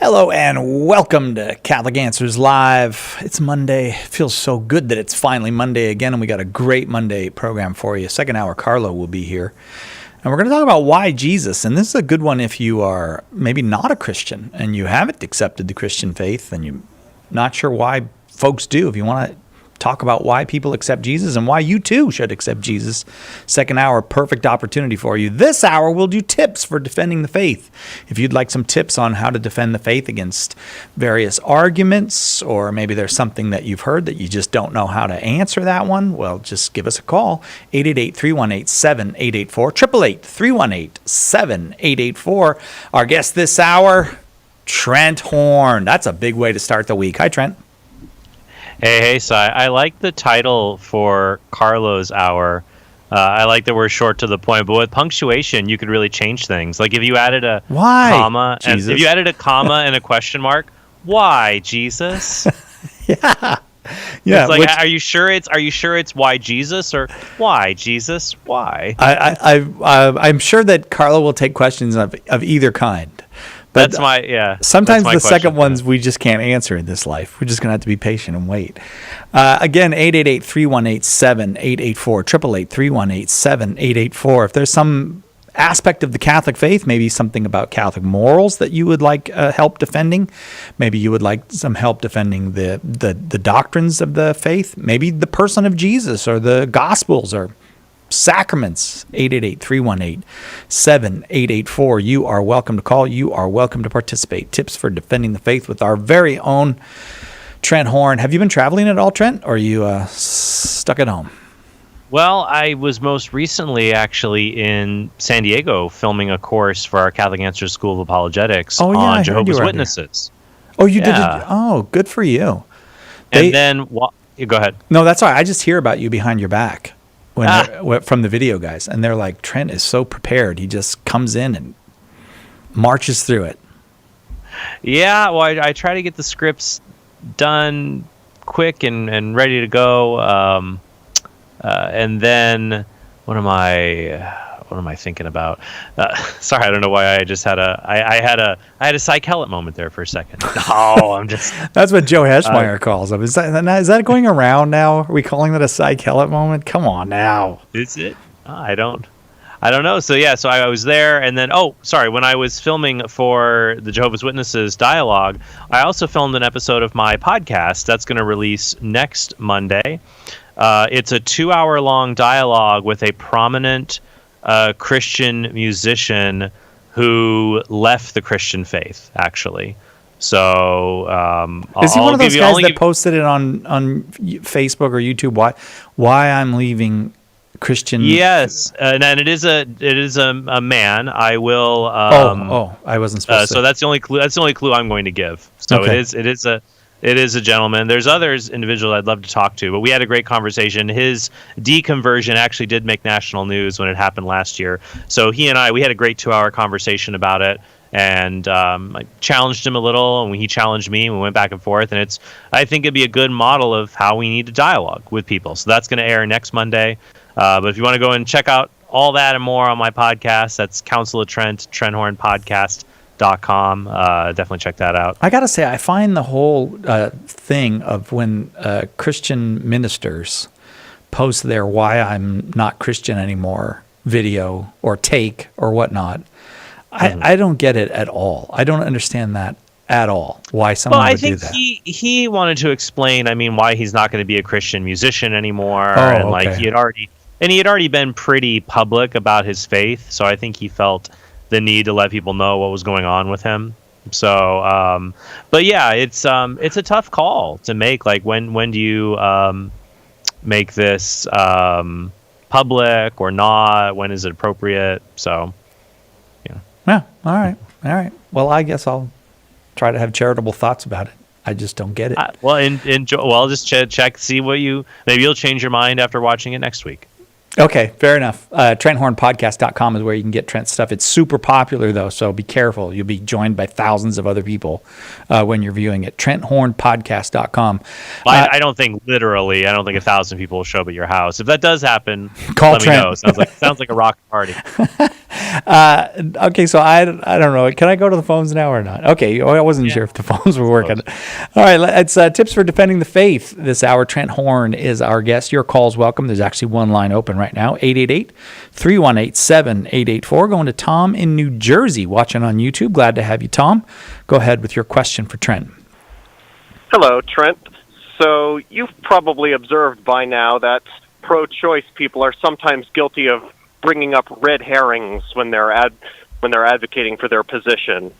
Hello and welcome to Catholic Answers Live. It's Monday. It feels so good that it's finally Monday again, and we got a great Monday program for you. Second hour, Carlo will be here. And we're going to talk about why Jesus. And this is a good one if you are maybe not a Christian and you haven't accepted the Christian faith and you're not sure why folks do. If you want to talk about why people accept Jesus and why you too should accept Jesus. Second hour, perfect opportunity for you. This hour, we'll do tips for defending the faith. If you'd like some tips on how to defend the faith against various arguments, or maybe there's something that you've heard that you just don't know how to answer that one, well, just give us a call. 888-318-7884, 888-318-7884. Our guest this hour, Trent Horn. That's a big way to start the week. Hi, Trent. Hey, Si. I like the title for Carlo's hour. I like that we're short to the point, but with punctuation, you could really change things. Like if you added a comma, and if you added a comma and a question mark, why Jesus? Yeah. It's like, are you sure it's why Jesus or why Jesus? Why? I'm sure that Carlo will take questions of either kind. But sometimes the second ones we just can't answer in this life. We're just going to have to be patient and wait. Again, 888-318-7884, 888-318-7884. If there's some aspect of the Catholic faith, maybe something about Catholic morals that you would like help defending, maybe you would like some help defending the doctrines of the faith, maybe the person of Jesus or the Gospels or sacraments, 888-318-7884. You are welcome to call. You are welcome to participate. Tips for defending the faith with our very own Trent Horn. Have you been traveling at all, Trent, or are you stuck at home? Well, I was most recently actually in San Diego filming a course for our Catholic Answers School of Apologetics on Jehovah's Witnesses. Oh, you did it? Oh, good for you. And then, go ahead. No, that's all right. I just hear about you behind your back. From the video guys, and they're like, Trent is so prepared. He just comes in and marches through it. Yeah, well, I try to get the scripts done quick and ready to go. And then what am I thinking about? Sorry, I don't know why I just had I had a Cy Kellett moment there for a second. No, I'm just. That's what Joe Heschmeyer calls them. Is that going around now? Are we calling that a Cy Kellett moment? Come on now. Is it? I don't know. So yeah, so I was there, and then when I was filming for the Jehovah's Witnesses dialogue, I also filmed an episode of my podcast that's going to release next Monday. It's a 2-hour-long dialogue with a prominent Christian musician who left the Christian faith, actually. So is he one of those guys that posted it on Facebook or YouTube? Why I'm leaving Christian? Yes, and it is a man. I will. I wasn't supposed to. So that's the only clue. That's the only clue I'm going to give. So okay. It is a gentleman. There's others individuals I'd love to talk to, but we had a great conversation. His deconversion actually did make national news when it happened last year. So we had a great 2-hour conversation about it, and I challenged him a little, and he challenged me, and we went back and forth. And I think it'd be a good model of how we need to dialogue with people. So that's going to air next Monday. But if you want to go and check out all that and more on my podcast, that's Council of Trent Horn Podcast.com. Definitely check that out. I gotta say, I find the whole thing of when Christian ministers post their "Why I'm Not Christian Anymore" video or take or whatnot, I don't get it at all. I don't understand that at all. Why someone would do that? He wanted to explain. I mean, why he's not going to be a Christian musician anymore, he had already been pretty public about his faith. So I think he felt the need to let people know what was going on with him. So, but yeah, it's a tough call to make. Like when do you make this public or not? When is it appropriate? So, yeah. Yeah. All right. Well, I guess I'll try to have charitable thoughts about it. I just don't get it. Just check, see maybe you'll change your mind after watching it next week. Okay, fair enough. TrentHornPodcast.com is where you can get Trent's stuff. It's super popular, though, so be careful. You'll be joined by thousands of other people when you're viewing it. TrentHornPodcast.com. I don't think 1,000 people will show up at your house. If that does happen, call let Trent. me know. Sounds like a rock party. Okay, so I don't know. Can I go to the phones now or not? Okay, I wasn't sure if the phones were working. All right, it's tips for defending the faith this hour. Trent Horn is our guest. Your call's welcome. There's actually one line open right now, 888-318-7884. Going to Tom in New Jersey, watching on YouTube. Glad to have you, Tom. Go ahead with your question for Trent. Hello, Trent. So you've probably observed by now that pro-choice people are sometimes guilty of bringing up red herrings when they're advocating for their position,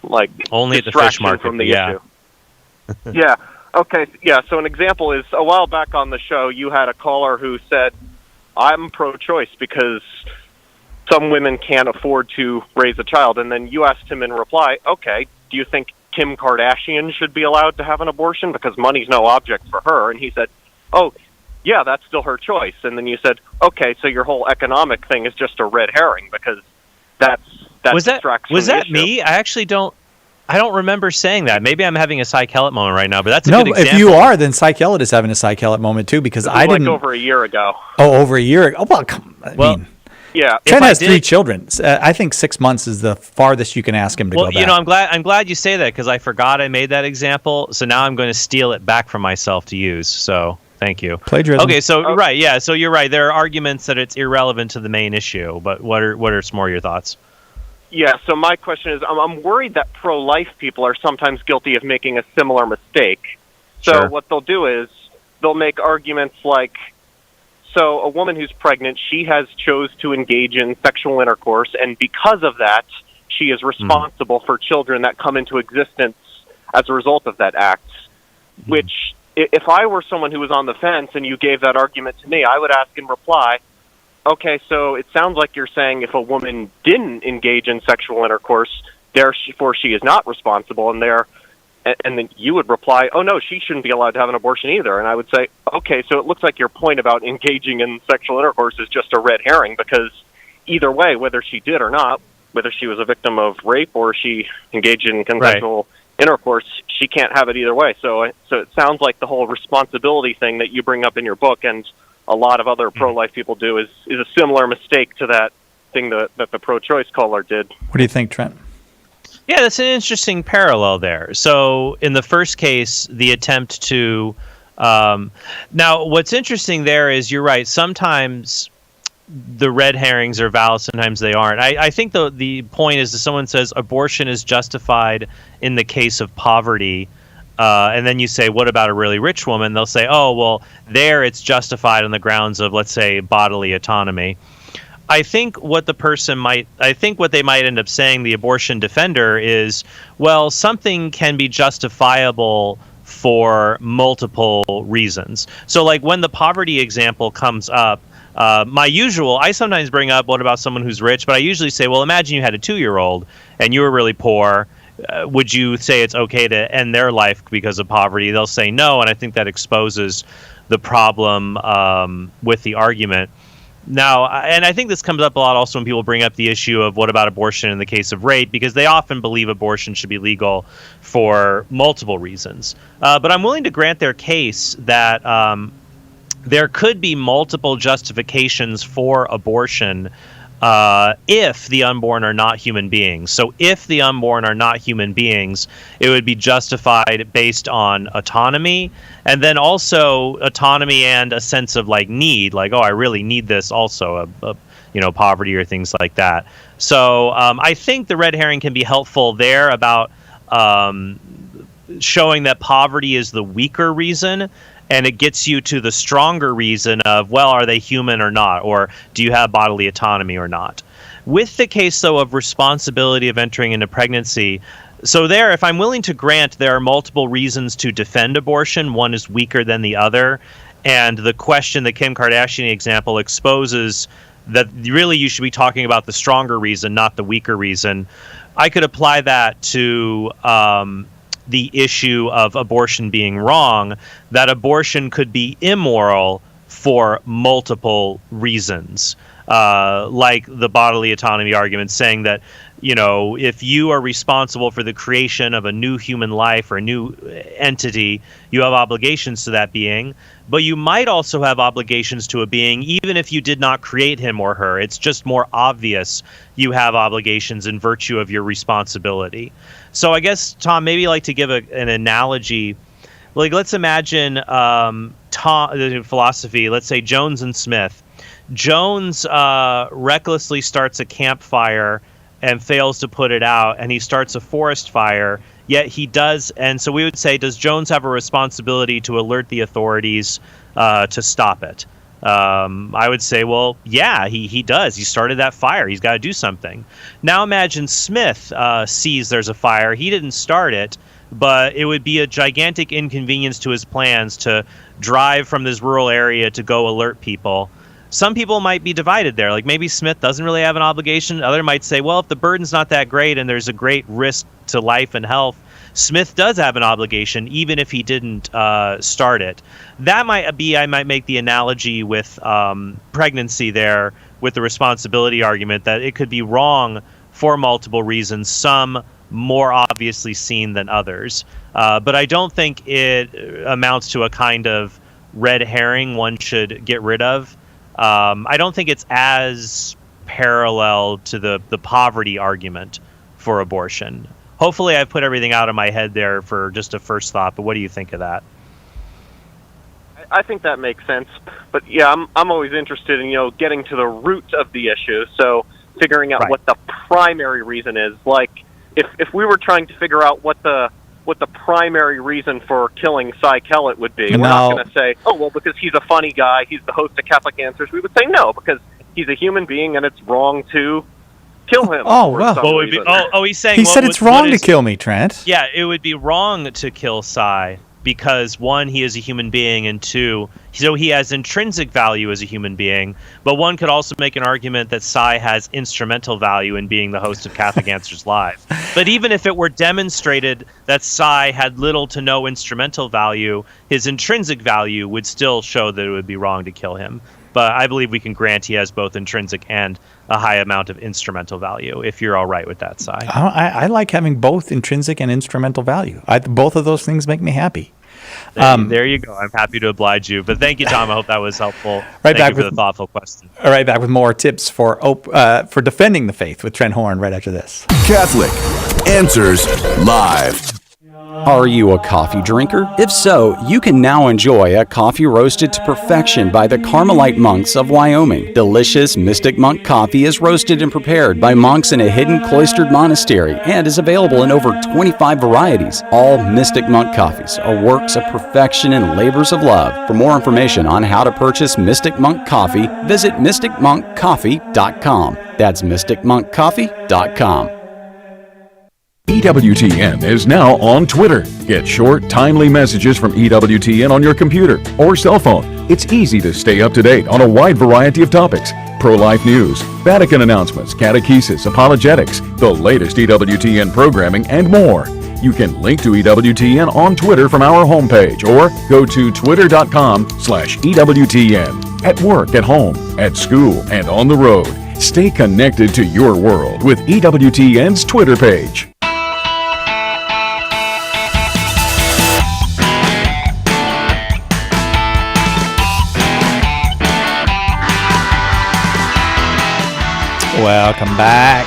like only at the fish market from the issue. Yeah. Okay. Yeah. So an example is a while back on the show, you had a caller who said, "I'm pro-choice because some women can't afford to raise a child," and then you asked him in reply, "Okay, do you think Kim Kardashian should be allowed to have an abortion because money's no object for her?" And he said, "Oh, yeah, that's still her choice." And then you said, "Okay, so your whole economic thing is just a red herring because that distracts from was the that issue." me? I don't remember saying that. Maybe I'm having a Cy Kellett moment right now, but that's a good example. If you are, then Cy Kellett is having a Cy Kellett moment too, because I didn't. Like over a year ago. Oh, over a year ago. Oh, well, I mean, yeah. Trent has 3 children. I think 6 months is the farthest you can ask him to go back. Well, I'm glad you say that because I forgot I made that example. So now I'm going to steal it back from myself to use. So thank you. Plagiarism. Okay, so right, yeah. So you're right. There are arguments that it's irrelevant to the main issue, but what are some more of your thoughts? Yeah, so my question is, I'm worried that pro-life people are sometimes guilty of making a similar mistake. So Sure. What they'll do is they'll make arguments like, so a woman who's pregnant, she has chose to engage in sexual intercourse, and because of that, she is responsible for children that come into existence as a result of that act. Which, if I were someone who was on the fence and you gave that argument to me, I would ask in reply, okay, so it sounds like you're saying if a woman didn't engage in sexual intercourse, therefore she is not responsible, and then you would reply, oh no, she shouldn't be allowed to have an abortion either. And I would say, okay, so it looks like your point about engaging in sexual intercourse is just a red herring, because either way, whether she did or not, whether she was a victim of rape or she engaged in consensual intercourse, she can't have it either way. So it sounds like the whole responsibility thing that you bring up in your book and a lot of other pro-life people do is a similar mistake to that thing that the pro-choice caller did. What do you think, Trent? Yeah, that's an interesting parallel there. So in the first case, the attempt to now what's interesting there is you're right. Sometimes the red herrings are valid, sometimes they aren't. I think the point is that someone says abortion is justified in the case of poverty. And then you say, what about a really rich woman? They'll say, oh, well, there it's justified on the grounds of, let's say, bodily autonomy. I think what they might end up saying, the abortion defender, is, well, something can be justifiable for multiple reasons. So like when the poverty example comes up, I sometimes bring up, what about someone who's rich? But I usually say, well, imagine you had a 2-year-old and you were really poor. Would you say it's okay to end their life because of poverty? They'll say no, and I think that exposes the problem with the argument. Now, and I think this comes up a lot also when people bring up the issue of what about abortion in the case of rape, because they often believe abortion should be legal for multiple reasons. But I'm willing to grant their case that there could be multiple justifications for abortion if the unborn are not human beings. So if the unborn are not human beings, it would be justified based on autonomy, and then also autonomy and a sense of like need, like, oh, I really need this also, poverty or things like that. So I think the red herring can be helpful there about showing that poverty is the weaker reason, and it gets you to the stronger reason of, well, are they human or not? Or do you have bodily autonomy or not? With the case, though, of responsibility of entering into pregnancy, so there, if I'm willing to grant there are multiple reasons to defend abortion, one is weaker than the other, and the question, the Kim Kardashian example, exposes that really you should be talking about the stronger reason, not the weaker reason, I could apply that to the issue of abortion being wrong, that abortion could be immoral for multiple reasons. like the bodily autonomy argument, saying that, if you are responsible for the creation of a new human life or a new entity, you have obligations to that being, but you might also have obligations to a being even if you did not create him or her. It's just more obvious you have obligations in virtue of your responsibility. So I guess, Tom, maybe like to give an analogy. Like, let's imagine philosophy, let's say Jones and Smith. Jones recklessly starts a campfire and fails to put it out, and he starts a forest fire, yet he does. And so we would say, does Jones have a responsibility to alert the authorities to stop it? I would say, well, yeah, he does. He started that fire. He's got to do something. Now imagine Smith sees there's a fire. He didn't start it, but it would be a gigantic inconvenience to his plans to drive from this rural area to go alert people. Some people might be divided there. Like, maybe Smith doesn't really have an obligation. Other might say, well, if the burden's not that great and there's a great risk to life and health, Smith does have an obligation, even if he didn't start it. That might be, I might make the analogy with pregnancy there, with the responsibility argument, that it could be wrong for multiple reasons, some more obviously seen than others. But I don't think it amounts to a kind of red herring one should get rid of. I don't think it's as parallel to the poverty argument for abortion. Hopefully I've put everything out of my head there for just a first thought, but what do you think of that? I think that makes sense. But yeah, I'm always interested in, getting to the root of the issue. So figuring out what the primary reason is. Like, if we were trying to figure out what the primary reason for killing Cy Kellett would be, we're not going to say, oh, well, because he's a funny guy, he's the host of Catholic Answers. We would say no, because he's a human being and it's wrong to kill him. Oh, well. He's saying... He said it's wrong to kill me, Trent. Yeah, it would be wrong to kill Cy because, one, he is a human being, and two, so he has intrinsic value as a human being, but one could also make an argument that Cy has instrumental value in being the host of Catholic Answers Live. But even if it were demonstrated that Cy had little to no instrumental value, his intrinsic value would still show that it would be wrong to kill him. But I believe we can grant he has both intrinsic and a high amount of instrumental value, if you're all right with that, Cy. I like having both intrinsic and instrumental value. Both of those things make me happy. There you go. I'm happy to oblige you. But thank you, Tom. I hope that was helpful. Thank you for the thoughtful question. All right, back with more tips for defending the faith with Trent Horn right after this. Catholic Answers Live. Are you a coffee drinker? If so, you can now enjoy a coffee roasted to perfection by the Carmelite monks of Wyoming. Delicious Mystic Monk coffee is roasted and prepared by monks in a hidden cloistered monastery and is available in over 25 varieties. All Mystic Monk coffees are works of perfection and labors of love. For more information on how to purchase Mystic Monk coffee, visit mysticmonkcoffee.com. That's mysticmonkcoffee.com. EWTN is now on Twitter. Get short, timely messages from EWTN on your computer or cell phone. It's easy to stay up to date on a wide variety of topics. Pro-life news, Vatican announcements, catechesis, apologetics, the latest EWTN programming, and more. You can link to EWTN on Twitter from our homepage or go to twitter.com/EWTN. At work, at home, at school, and on the road. Stay connected to your world with EWTN's Twitter page. Welcome back.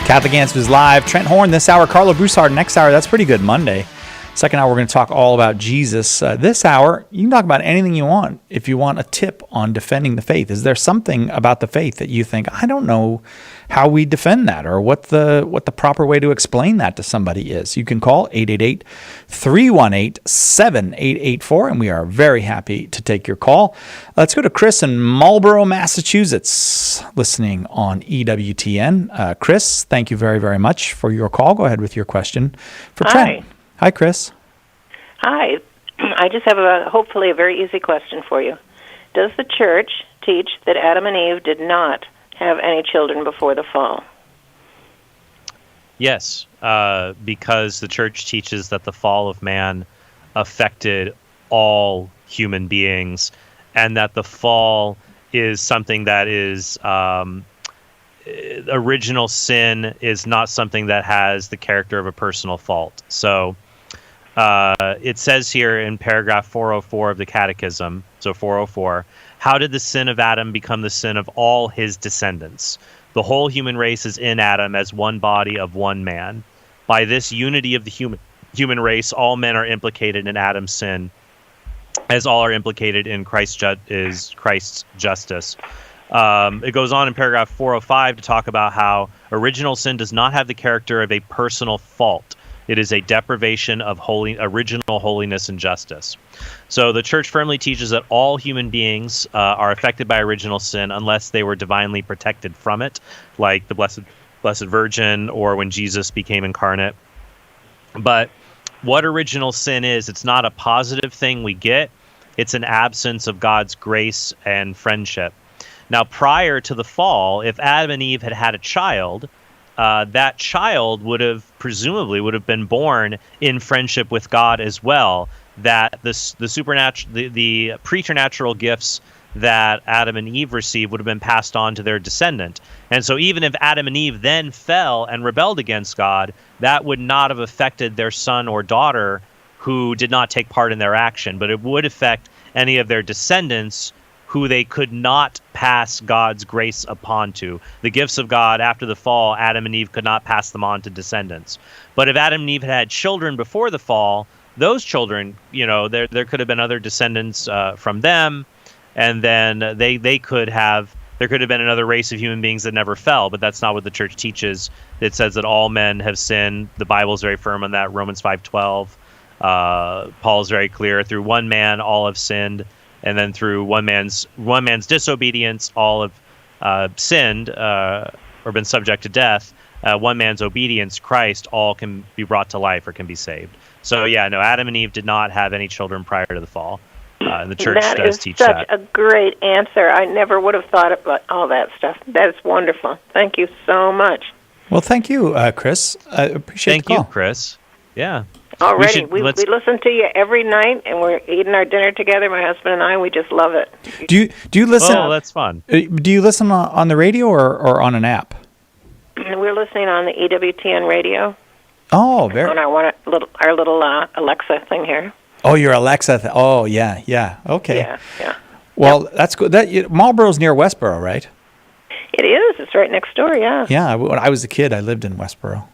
Catholic Answers Live. Trent Horn this hour. Carlo Broussard next hour. That's pretty good Monday. Second hour, we're going to talk all about Jesus. This hour, you can talk about anything you want. If you want a tip on defending the faith, is there something about the faith that you think, I don't know how we defend that, or what the proper way to explain that to somebody is? You can call 888-318-7884, and we are very happy to take your call. Let's go to Chris in Marlborough, Massachusetts, listening on EWTN. Chris, thank you very, very much for your call. Go ahead with your question for Trent. Hi, Chris. Hi. I just have hopefully a very easy question for you. Does the church teach that Adam and Eve did not have any children before the fall? Yes, because the church teaches that the fall of man affected all human beings, and that the fall is something that is original sin is not something that has the character of a personal fault. So it says here in paragraph 404 of the Catechism, so 404, how did the sin of Adam become the sin of all his descendants? The whole human race is in Adam as one body of one man. By this unity of the human race, all men are implicated in Adam's sin, as all are implicated in Christ's justice. It goes on in paragraph 405 to talk about how original sin does not have the character of a personal fault. It is a deprivation of original holiness and justice. So the Church firmly teaches that all human beings are affected by original sin unless they were divinely protected from it, like the Blessed Virgin or when Jesus became incarnate. But what original sin is, it's not a positive thing we get. It's an absence of God's grace and friendship. Now, prior to the fall, if Adam and Eve had had a child, that child presumably would have been born in friendship with God as well. That the preternatural gifts that Adam and Eve received would have been passed on to their descendant. And so even if Adam and Eve then fell and rebelled against God, that would not have affected their son or daughter who did not take part in their action, but it would affect any of their descendants who they could not pass God's grace upon to. The gifts of God after the fall, Adam and Eve could not pass them on to descendants. But if Adam and Eve had children before the fall, those children, there could have been other descendants from them, and then there could have been another race of human beings that never fell, but that's not what the Church teaches. It says that all men have sinned. The Bible is very firm on that, Romans 5:12. Paul is very clear, through one man all have sinned, and then through one man's disobedience all have sinned or been subject to death. One man's obedience, Christ, all can be brought to life or can be saved. So Adam and Eve did not have any children prior to the fall. And the Church does teach that. That is such a great answer. I never would have thought about all that stuff. That is wonderful. Thank you so much. Well, thank you, Chris. I appreciate the call. Thank you, Chris. Yeah. Already, we listen to you every night, and we're eating our dinner together, my husband and I. We just love it. Do you listen? Oh, that's fun. Do you listen on the radio or on an app? We're listening on the EWTN radio. Oh, very. On our little Alexa thing here. Oh, your Alexa. Oh, yeah. Okay. Yeah. Well, that's good. Marlboro's near Westboro, right? It is. It's right next door. Yeah. Yeah. When I was a kid, I lived in Westboro.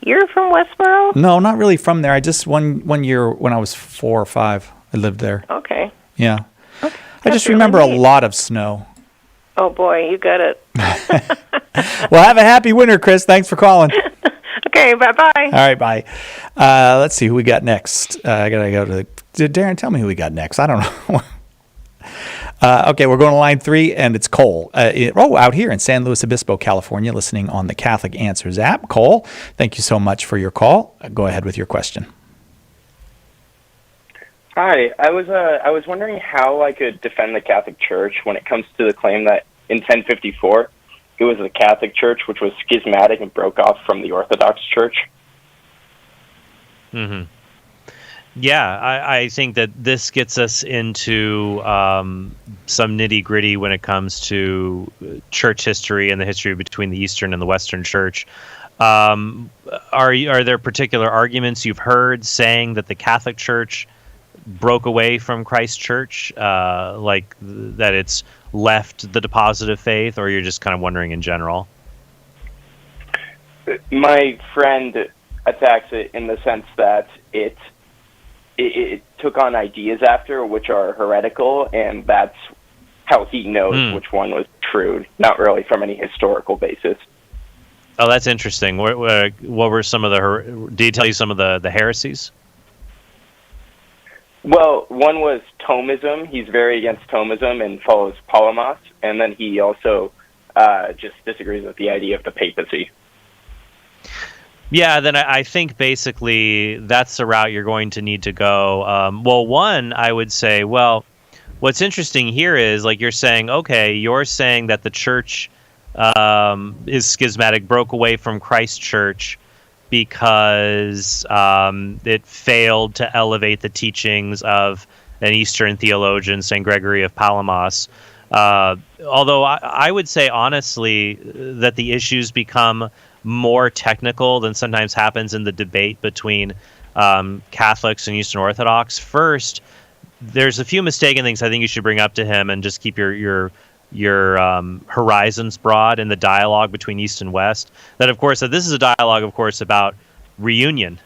You're from Westboro? No, not really from there. I just one year when I was 4 or 5, I lived there. Okay. Yeah. Okay. I just remember a lot of snow. Oh boy, you got it. Well, have a happy winter, Chris. Thanks for calling. Okay, bye-bye. All right, bye. Let's see who we got next. I got to go to Darren, tell me who we got next. I don't know. Okay, we're going to line 3, and it's Cole. Out here in San Luis Obispo, California, listening on the Catholic Answers app. Cole, thank you so much for your call. Go ahead with your question. Hi, I was wondering how I could defend the Catholic Church when it comes to the claim that in 1054 it was the Catholic Church which was schismatic and broke off from the Orthodox Church. Mm-hmm. Yeah, I think that this gets us into some nitty-gritty when it comes to church history and the history between the Eastern and the Western Church. Are there particular arguments you've heard saying that the Catholic Church broke away from Christ's Church, like that it's left the deposit of faith, or you're just kind of wondering in general? My friend attacks it in the sense that it took on ideas after which are heretical, and that's how he knows which one was true, not really from any historical basis. Oh, that's interesting. What were some of did he tell you some of the heresies? Well, one was Thomism. He's very against Thomism and follows Palamas, and then he also just disagrees with the idea of the papacy. Yeah, then I think basically that's the route you're going to need to go. One, I would say, what's interesting here is, like you're saying, okay, you're saying that the church is schismatic, broke away from Christ's Church because it failed to elevate the teachings of an Eastern theologian, St. Gregory of Palamas. Although I would say honestly that the issues become more technical than sometimes happens in the debate between Catholics and Eastern Orthodox. First, there's a few mistaken things I think you should bring up to him, and just keep your horizons broad in the dialogue between East and West. That this is a dialogue, of course, about reunion,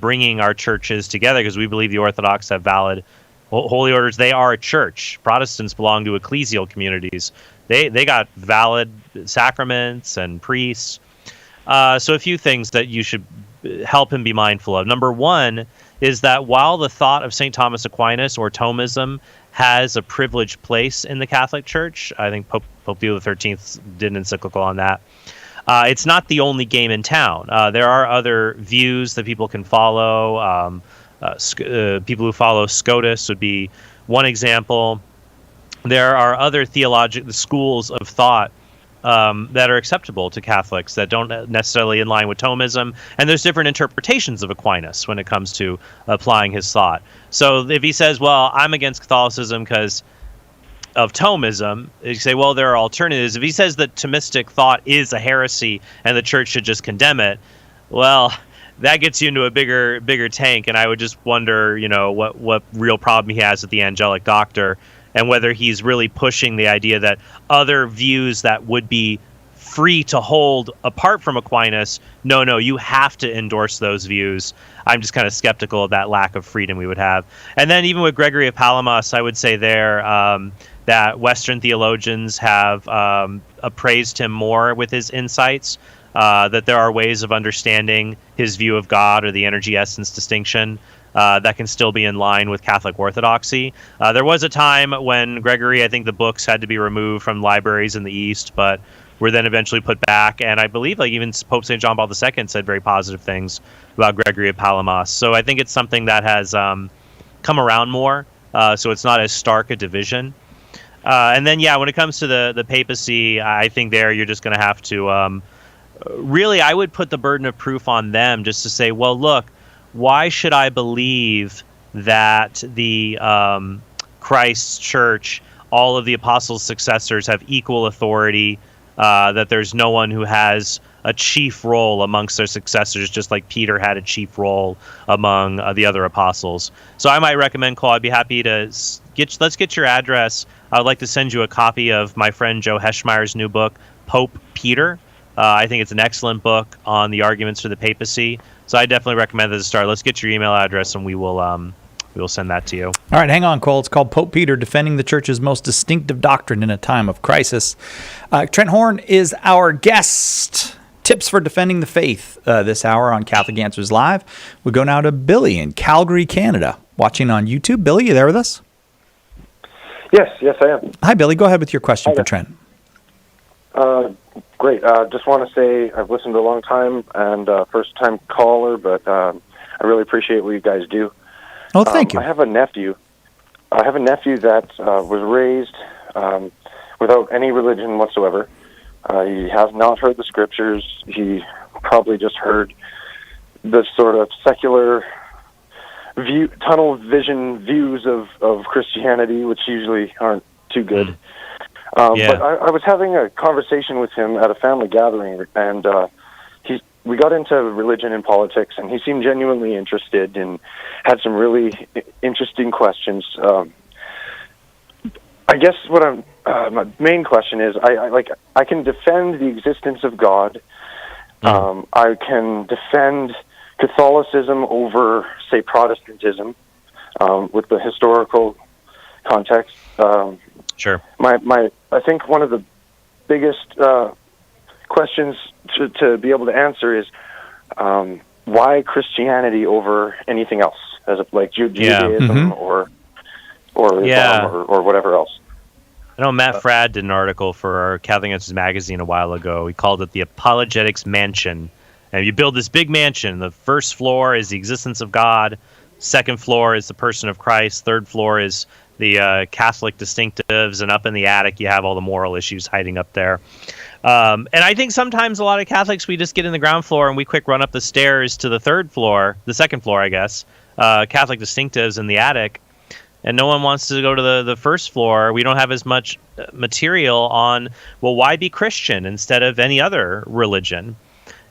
bringing our churches together, because we believe the Orthodox have valid holy orders. They are a church. Protestants belong to ecclesial communities. They got valid sacraments and priests. So a few things that you should help him be mindful of. Number one is that while the thought of St. Thomas Aquinas, or Thomism, has a privileged place in the Catholic Church, I think Pope Leo XIII did an encyclical on that, it's not the only game in town. There are other views that people can follow. People who follow Scotus would be one example. There are other theological schools of thought that are acceptable to Catholics that don't necessarily in line with Thomism, and there's different interpretations of Aquinas when it comes to applying his thought. So if he says, well, I'm against Catholicism because of Thomism, you say, well, there are alternatives. If he says that Thomistic thought is a heresy and the church should just condemn it, well, that gets you into a bigger tank, and I would just wonder, what real problem he has with the angelic doctor, and whether he's really pushing the idea that other views that would be free to hold apart from Aquinas, no, you have to endorse those views. I'm just kind of skeptical of that lack of freedom we would have. And then even with Gregory of Palamas, I would say there that Western theologians have appraised him more with his insights, that there are ways of understanding his view of God, or the energy essence distinction, that can still be in line with Catholic orthodoxy. There was a time when Gregory, I think the books had to be removed from libraries in the East, but were then eventually put back. And I believe even Pope St. John Paul II said very positive things about Gregory of Palamas. So I think it's something that has come around more, so it's not as stark a division. And then, when it comes to the papacy, I think there you're just going to have to really, I would put the burden of proof on them, just to say, well, look, why should I believe that the Christ's church, all of the apostles' successors, have equal authority, that there's no one who has a chief role amongst their successors, just like Peter had a chief role among the other apostles? So I might recommend, Cole, I'd be happy to let's get your address. I would like to send you a copy of my friend Joe Heschmeyer's new book, Pope Peter. I think it's an excellent book on the arguments for the papacy. So I definitely recommend that to start. Let's get your email address, and we will send that to you. All right, hang on, Cole. It's called Pope Peter, Defending the Church's Most Distinctive Doctrine in a Time of Crisis. Trent Horn is our guest. Tips for defending the faith this hour on Catholic Answers Live. We go now to Billy in Calgary, Canada, watching on YouTube. Billy, you there with us? Yes, I am. Hi, Billy. Go ahead with your question for Trent. Great. Just want to say I've listened a long time and first-time caller, but I really appreciate what you guys do. Oh, thank you. I have a nephew that was raised without any religion whatsoever. He has not heard the scriptures. He probably just heard the sort of secular tunnel vision views of Christianity, which usually aren't too good. But I was having a conversation with him at a family gathering, and we got into religion and politics, and he seemed genuinely interested and had some really interesting questions. I guess what my main question is, I can defend the existence of God. I can defend Catholicism over, say, Protestantism, with the historical context. Sure. I think one of the biggest questions to be able to answer is why Christianity over anything else, like Judaism or Islam or whatever else. I know Matt Fradd did an article for our Catholic Answers magazine a while ago. He called it the Apologetics Mansion. And you build this big mansion. The first floor is the existence of God. Second floor is the person of Christ. Third floor is the Catholic distinctives. And up in the attic, you have all the moral issues hiding up there. And I think sometimes a lot of Catholics, we just get in the ground floor and we quick run up the stairs to the second floor, I guess, Catholic distinctives in the attic. and no one wants to go to the first floor. We don't have as much material on, well, why be Christian instead of any other religion?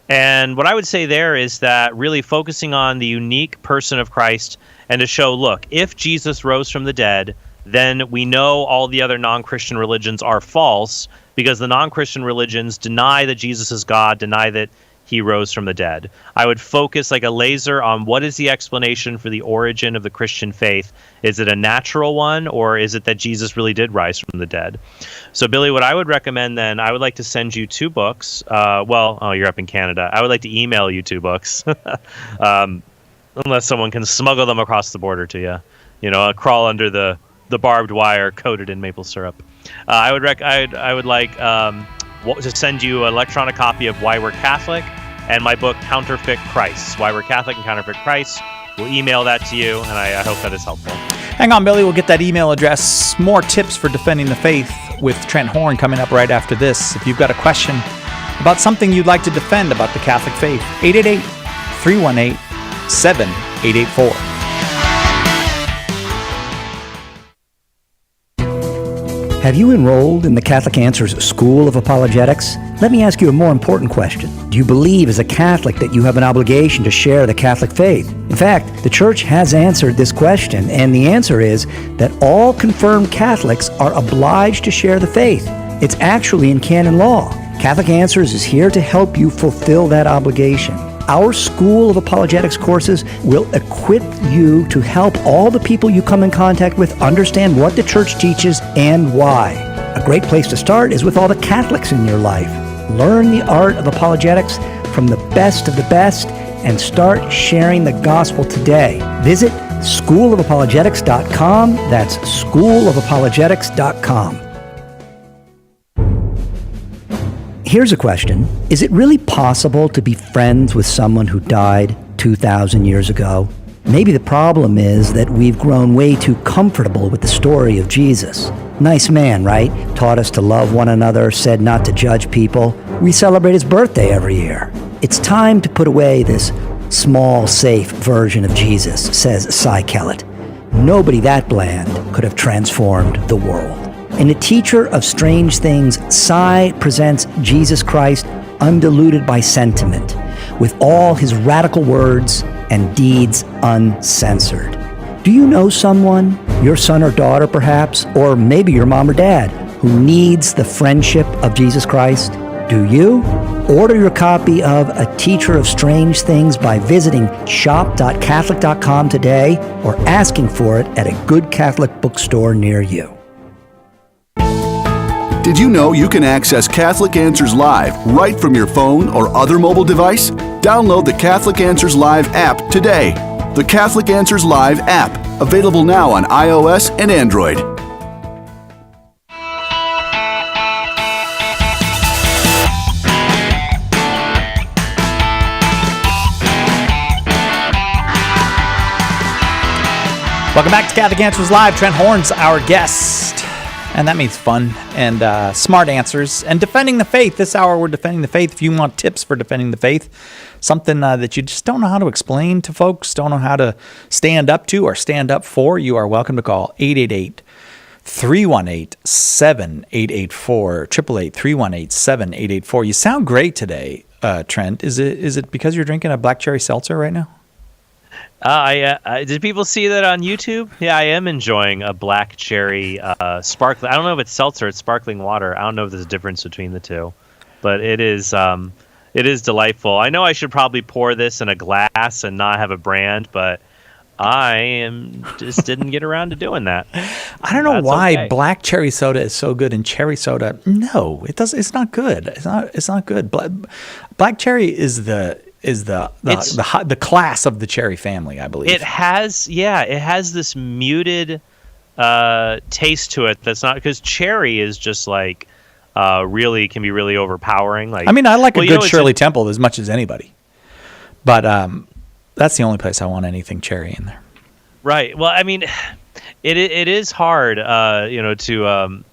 And what I would say there is that really focusing on the unique person of Christ and to show, look, if Jesus rose from the dead, then we know all the other non-Christian religions are false, because the non-Christian religions deny that Jesus is God, deny that he rose from the dead. I would focus like a laser on what is the explanation for the origin of the Christian faith. Is it a natural one, or is it that Jesus really did rise from the dead? So, Billy, what I would recommend then, I would like to send you 2 books. You're up in Canada. I would like to email you 2 books, unless someone can smuggle them across the border to you. Crawl under the barbed wire coated in maple syrup. I would like to send you an electronic copy of Why We're Catholic and my book Counterfeit Christ. Why We're Catholic and Counterfeit Christ. We'll email that to you, and I hope that is helpful. Hang on, Billy. We'll get that email address. More tips for defending the faith with Trent Horn coming up right after this. If you've got a question about something you'd like to defend about the Catholic faith, 888-318-7884. Have you enrolled in the Catholic Answers School of Apologetics? Let me ask you a more important question. Do you believe as a Catholic that you have an obligation to share the Catholic faith? In fact, the Church has answered this question, and the answer is that all confirmed Catholics are obliged to share the faith. It's actually in canon law. Catholic Answers is here to help you fulfill that obligation. Our School of Apologetics courses will equip you to help all the people you come in contact with understand what the Church teaches and why. A great place to start is with all the Catholics in your life. Learn the art of apologetics from the best of the best and start sharing the gospel today. Visit schoolofapologetics.com. That's schoolofapologetics.com. Here's a question. Is it really possible to be friends with someone who died 2,000 years ago? Maybe the problem is that we've grown way too comfortable with the story of Jesus. Nice man, right? Taught us to love one another, said not to judge people. We celebrate his birthday every year. It's time to put away this small, safe version of Jesus, says Cy Kellett. Nobody that bland could have transformed the world. In A Teacher of Strange Things, Cy presents Jesus Christ undiluted by sentiment, with all his radical words and deeds uncensored. Do you know someone, your son or daughter perhaps, or maybe your mom or dad, who needs the friendship of Jesus Christ? Do you? Order your copy of A Teacher of Strange Things by visiting shop.catholic.com today or asking for it at a good Catholic bookstore near you. Did you know you can access Catholic Answers Live right from your phone or other mobile device? Download the Catholic Answers Live app today. The Catholic Answers Live app, available now on iOS and Android. Welcome back to Catholic Answers Live. Trent Horn's our guest. And that means fun and smart answers and defending the faith. This hour, we're defending the faith. If you want tips for defending the faith, something that you just don't know how to explain to folks, don't know how to stand up to or stand up for, you are welcome to call 888-318-7884, 888-318-7884. You sound great today, Trent. Is it because you're drinking a black cherry seltzer right now? Did people see that on YouTube? Yeah, I am enjoying a black cherry sparkling. I don't know if it's seltzer, it's sparkling water. I don't know if there's a difference between the two, but it is delightful. I know I should probably pour this in a glass and not have a brand, but I just didn't get around to doing that. I don't know why black cherry soda is so good and cherry soda. No, it does. It's not good. It's not good. Black cherry is the class of the cherry family, I believe. It has this muted taste to it that's not, because cherry is just like really can be really overpowering. Like, I mean, I like a good Shirley Temple as much as anybody, but that's the only place I want anything cherry in there. Right. Well, I mean, it is hard, to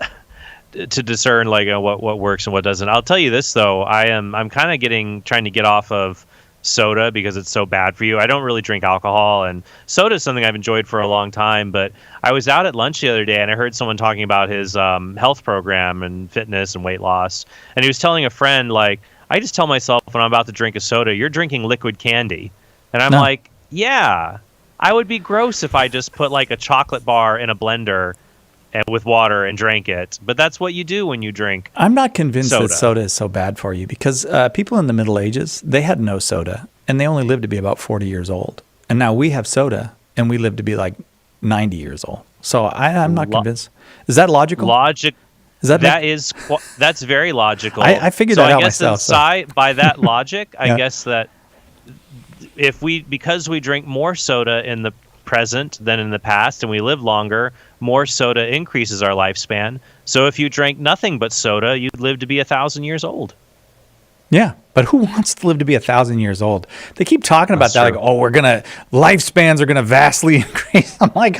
discern like what works and what doesn't. I'll tell you this though, I'm kind of trying to get off of soda because it's so bad for you. I don't really drink alcohol, and soda is something I've enjoyed for a long time. But I was out at lunch the other day, and I heard someone talking about his health program and fitness and weight loss, and he was telling a friend, like, I just tell myself when I'm about to drink a soda, you're drinking liquid candy. And I'm like, yeah, I would be gross if I just put like a chocolate bar in a blender and with water and drank it. But that's what you do when you drink I'm not convinced soda. that soda is so bad for you because people in the Middle Ages, they had no soda and they only lived to be about 40 years old. And now we have soda and we live to be like 90 years old. So I'm not convinced. Is that logical? That's very logical. I figured that out myself. By that logic, I guess that because we drink more soda in the present than in the past and we live longer, more soda increases our lifespan. So if you drank nothing but soda, you'd live to be 1,000 years old. Yeah, but who wants to live to be 1,000 years old? They keep talking about that, like, oh, lifespans are gonna vastly increase. I'm like,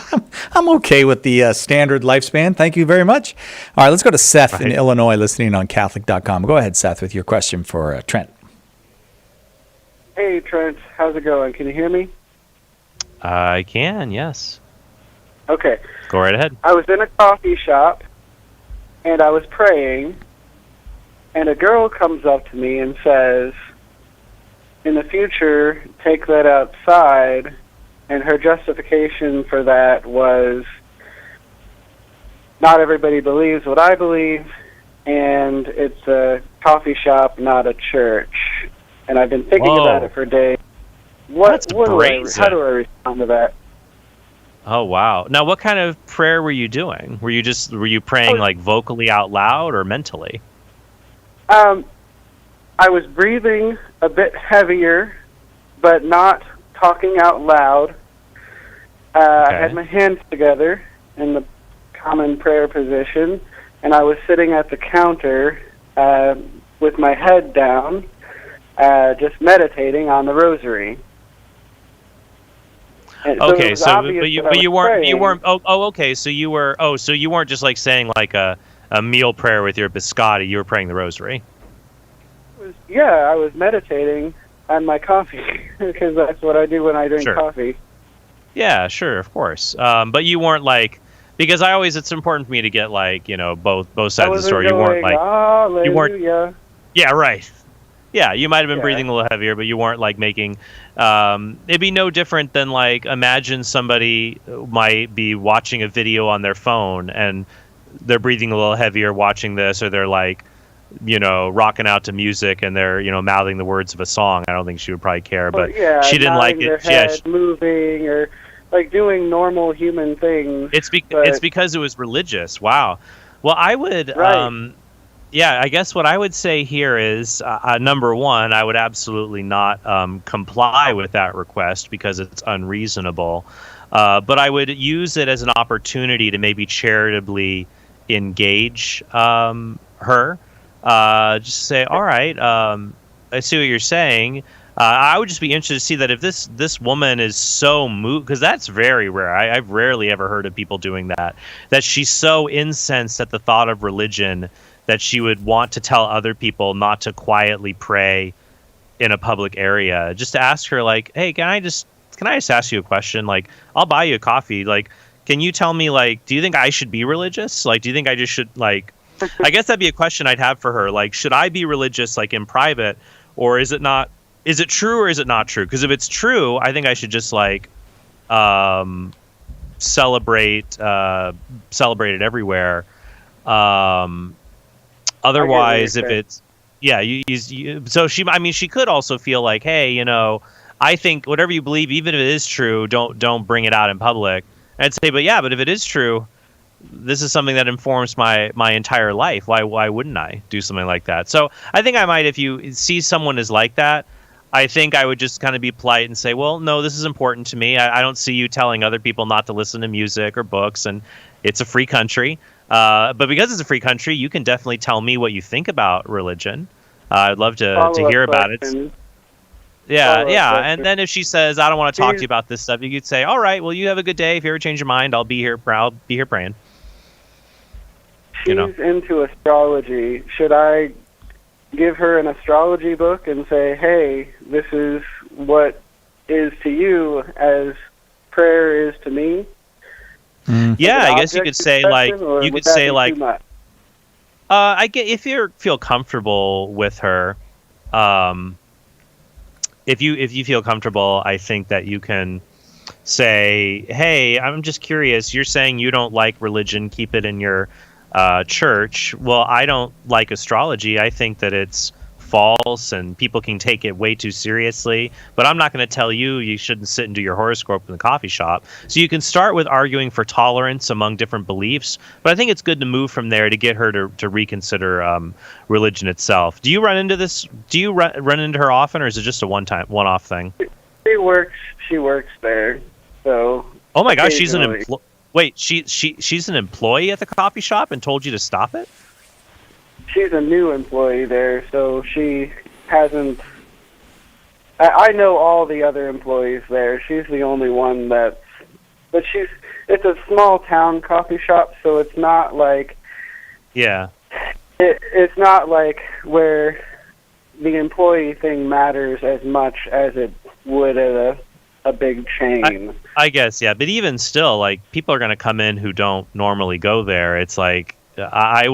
I'm okay with the standard lifespan. Thank you very much. All right, let's go to Seth in Illinois, listening on Catholic.com. Go ahead, Seth, with your question for Trent. Hey, Trent, how's it going? Can you hear me? I can, yes. Okay. Go right ahead. I was in a coffee shop, and I was praying, and a girl comes up to me and says, in the future, take that outside, and her justification for that was, not everybody believes what I believe, and it's a coffee shop, not a church. And I've been thinking about it for days. How do I respond to that? Oh, wow. Now, what kind of prayer were you doing? Were you praying like vocally out loud or mentally? I was breathing a bit heavier, but not talking out loud. I had my hands together in the common prayer position, and I was sitting at the counter with my head down, just meditating on the rosary. And okay, so but you weren't. Okay. So you weren't just like saying like a meal prayer with your biscotti. You were praying the rosary. I was meditating on my coffee because that's what I do when I drink coffee. Yeah, sure, of course. But you weren't like, because it's important for me to get like, both sides of the story. You weren't like, hallelujah. You weren't. Yeah, right. Yeah, you might have been breathing a little heavier, but you weren't like making. It'd be no different than like, imagine somebody might be watching a video on their phone and they're breathing a little heavier watching this, or they're like, rocking out to music and they're, mouthing the words of a song. I don't think she would probably care, but she didn't like it. Their head moving or like doing normal human things. It's because it was religious. Wow. Well, I would. Right. I guess what I would say here is, number one, I would absolutely not comply with that request because it's unreasonable. But I would use it as an opportunity to maybe charitably engage her. Just say, all right, I see what you're saying. I would just be interested to see that if this woman is so moved, because that's very rare. I've rarely ever heard of people doing that she's so incensed at the thought of religion that she would want to tell other people not to quietly pray in a public area. Just to ask her, like, hey, can I just ask you a question? Like, I'll buy you a coffee. Like, can you tell me, like, do you think I should be religious? Like, do you think I just should, like, I guess that'd be a question I'd have for her. Like, should I be religious, like, in private, or is it not? Is it true or is it not true? Because if it's true, I think I should just, like, celebrate it everywhere. Otherwise, if it's, so she could also feel like, hey, I think whatever you believe, even if it is true, don't bring it out in public. And I'd say, but if it is true, this is something that informs my entire life. Why wouldn't I do something like that? So I think I might, if you see someone is like that, I think I would just kind of be polite and say, well, no, this is important to me. I don't see you telling other people not to listen to music or books, and it's a free country. But because it's a free country, you can definitely tell me what you think about religion. I'd love to hear about it. Yeah. And then if she says, I don't want to talk to you about this stuff, you could say, all right, well, you have a good day. If you ever change your mind, I'll be here praying. She's into astrology. Should I give her an astrology book and say, hey, this is what is to you as prayer is to me? Yeah, I guess you could say like I get if you feel comfortable with her. If you feel comfortable, I think that you can say, "Hey, I'm just curious. You're saying you don't like religion. Keep it in your church. Well, I don't like astrology. I think that it's false and people can take it way too seriously, but I'm not going to tell you shouldn't sit and do your horoscope in the coffee shop." So you can start with arguing for tolerance among different beliefs, but I think it's good to move from there to get her to reconsider religion itself. Do you run into this? Do you run into her often, or is it just a one-off thing? She works there. So oh my gosh, she's an wait, she's an employee at the coffee shop and told you to stop it? She's a new employee there, so she hasn't... I know all the other employees there. She's the only one that's... But it's a small town coffee shop, so it's not like... Yeah. It's not like where the employee thing matters as much as it would at a big chain. I guess, yeah. But even still, like, people are going to come in who don't normally go there. It's like, I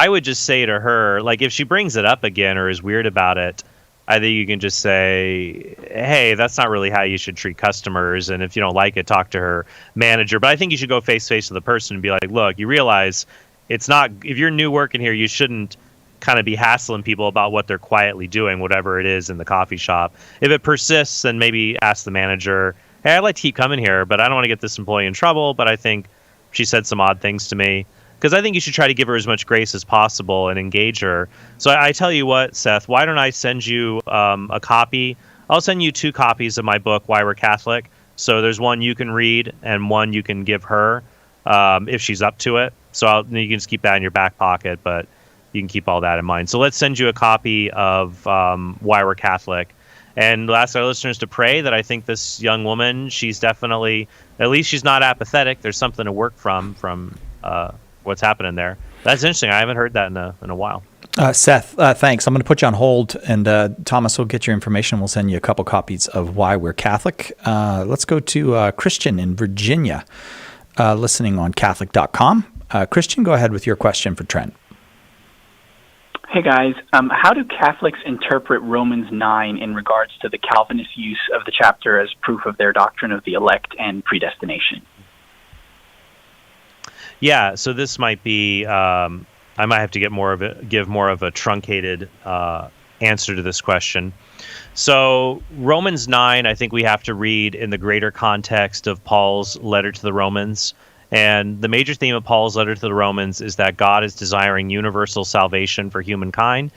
would just say to her, like, if she brings it up again or is weird about it, I think you can just say, hey, that's not really how you should treat customers. And if you don't like it, talk to her manager. But I think you should go face to face with the person and be like, look, you realize it's not, if you're new working here, you shouldn't kind of be hassling people about what they're quietly doing, whatever it is in the coffee shop. If it persists, then maybe ask the manager, hey, I'd like to keep coming here, but I don't want to get this employee in trouble. But I think she said some odd things to me. Because I think you should try to give her as much grace as possible and engage her. So I tell you what, Seth, why don't I send you a copy? I'll send you 2 copies of my book, Why We're Catholic. So there's one you can read and one you can give her if she's up to it. So you can just keep that in your back pocket, but you can keep all that in mind. So let's send you a copy of Why We're Catholic. And we'll ask our listeners to pray that I think this young woman, she's definitely, at least she's not apathetic. There's something to work from what's happening there. That's interesting. I haven't heard that in a while. Seth, thanks. I'm going to put you on hold, and Thomas will get your information. We'll send you a couple copies of Why We're Catholic. Let's go to Christian in Virginia, listening on Catholic.com. Christian, go ahead with your question for Trent. Hey guys, how do Catholics interpret Romans 9 in regards to the Calvinist use of the chapter as proof of their doctrine of the elect and predestination? Yeah, so this might be. I might have to give more of a truncated answer to this question. So Romans 9, I think we have to read in the greater context of Paul's letter to the Romans. And the major theme of Paul's letter to the Romans is that God is desiring universal salvation for humankind,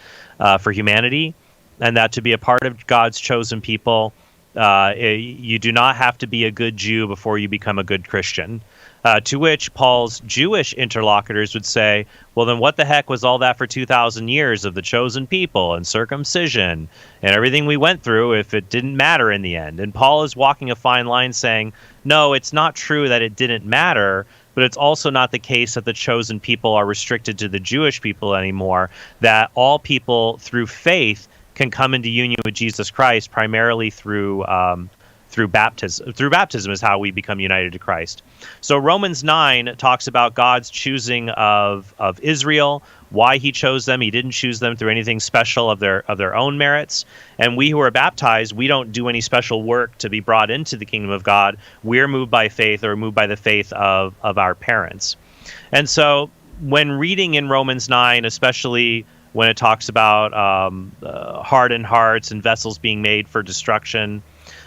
for humanity, and that to be a part of God's chosen people, you do not have to be a good Jew before you become a good Christian. To which Paul's Jewish interlocutors would say, well, then what the heck was all that for 2,000 years of the chosen people and circumcision and everything we went through if it didn't matter in the end? And Paul is walking a fine line saying, no, it's not true that it didn't matter, but it's also not the case that the chosen people are restricted to the Jewish people anymore, that all people through faith can come into union with Jesus Christ primarily through baptism. Through baptism is how we become united to Christ. So Romans 9 talks about God's choosing of Israel, why he chose them. He didn't choose them through anything special of their own merits. And we who are baptized, we don't do any special work to be brought into the kingdom of God. We're moved by faith, or moved by the faith of our parents. And so when reading in Romans 9, especially when it talks about hardened hearts and vessels being made for destruction,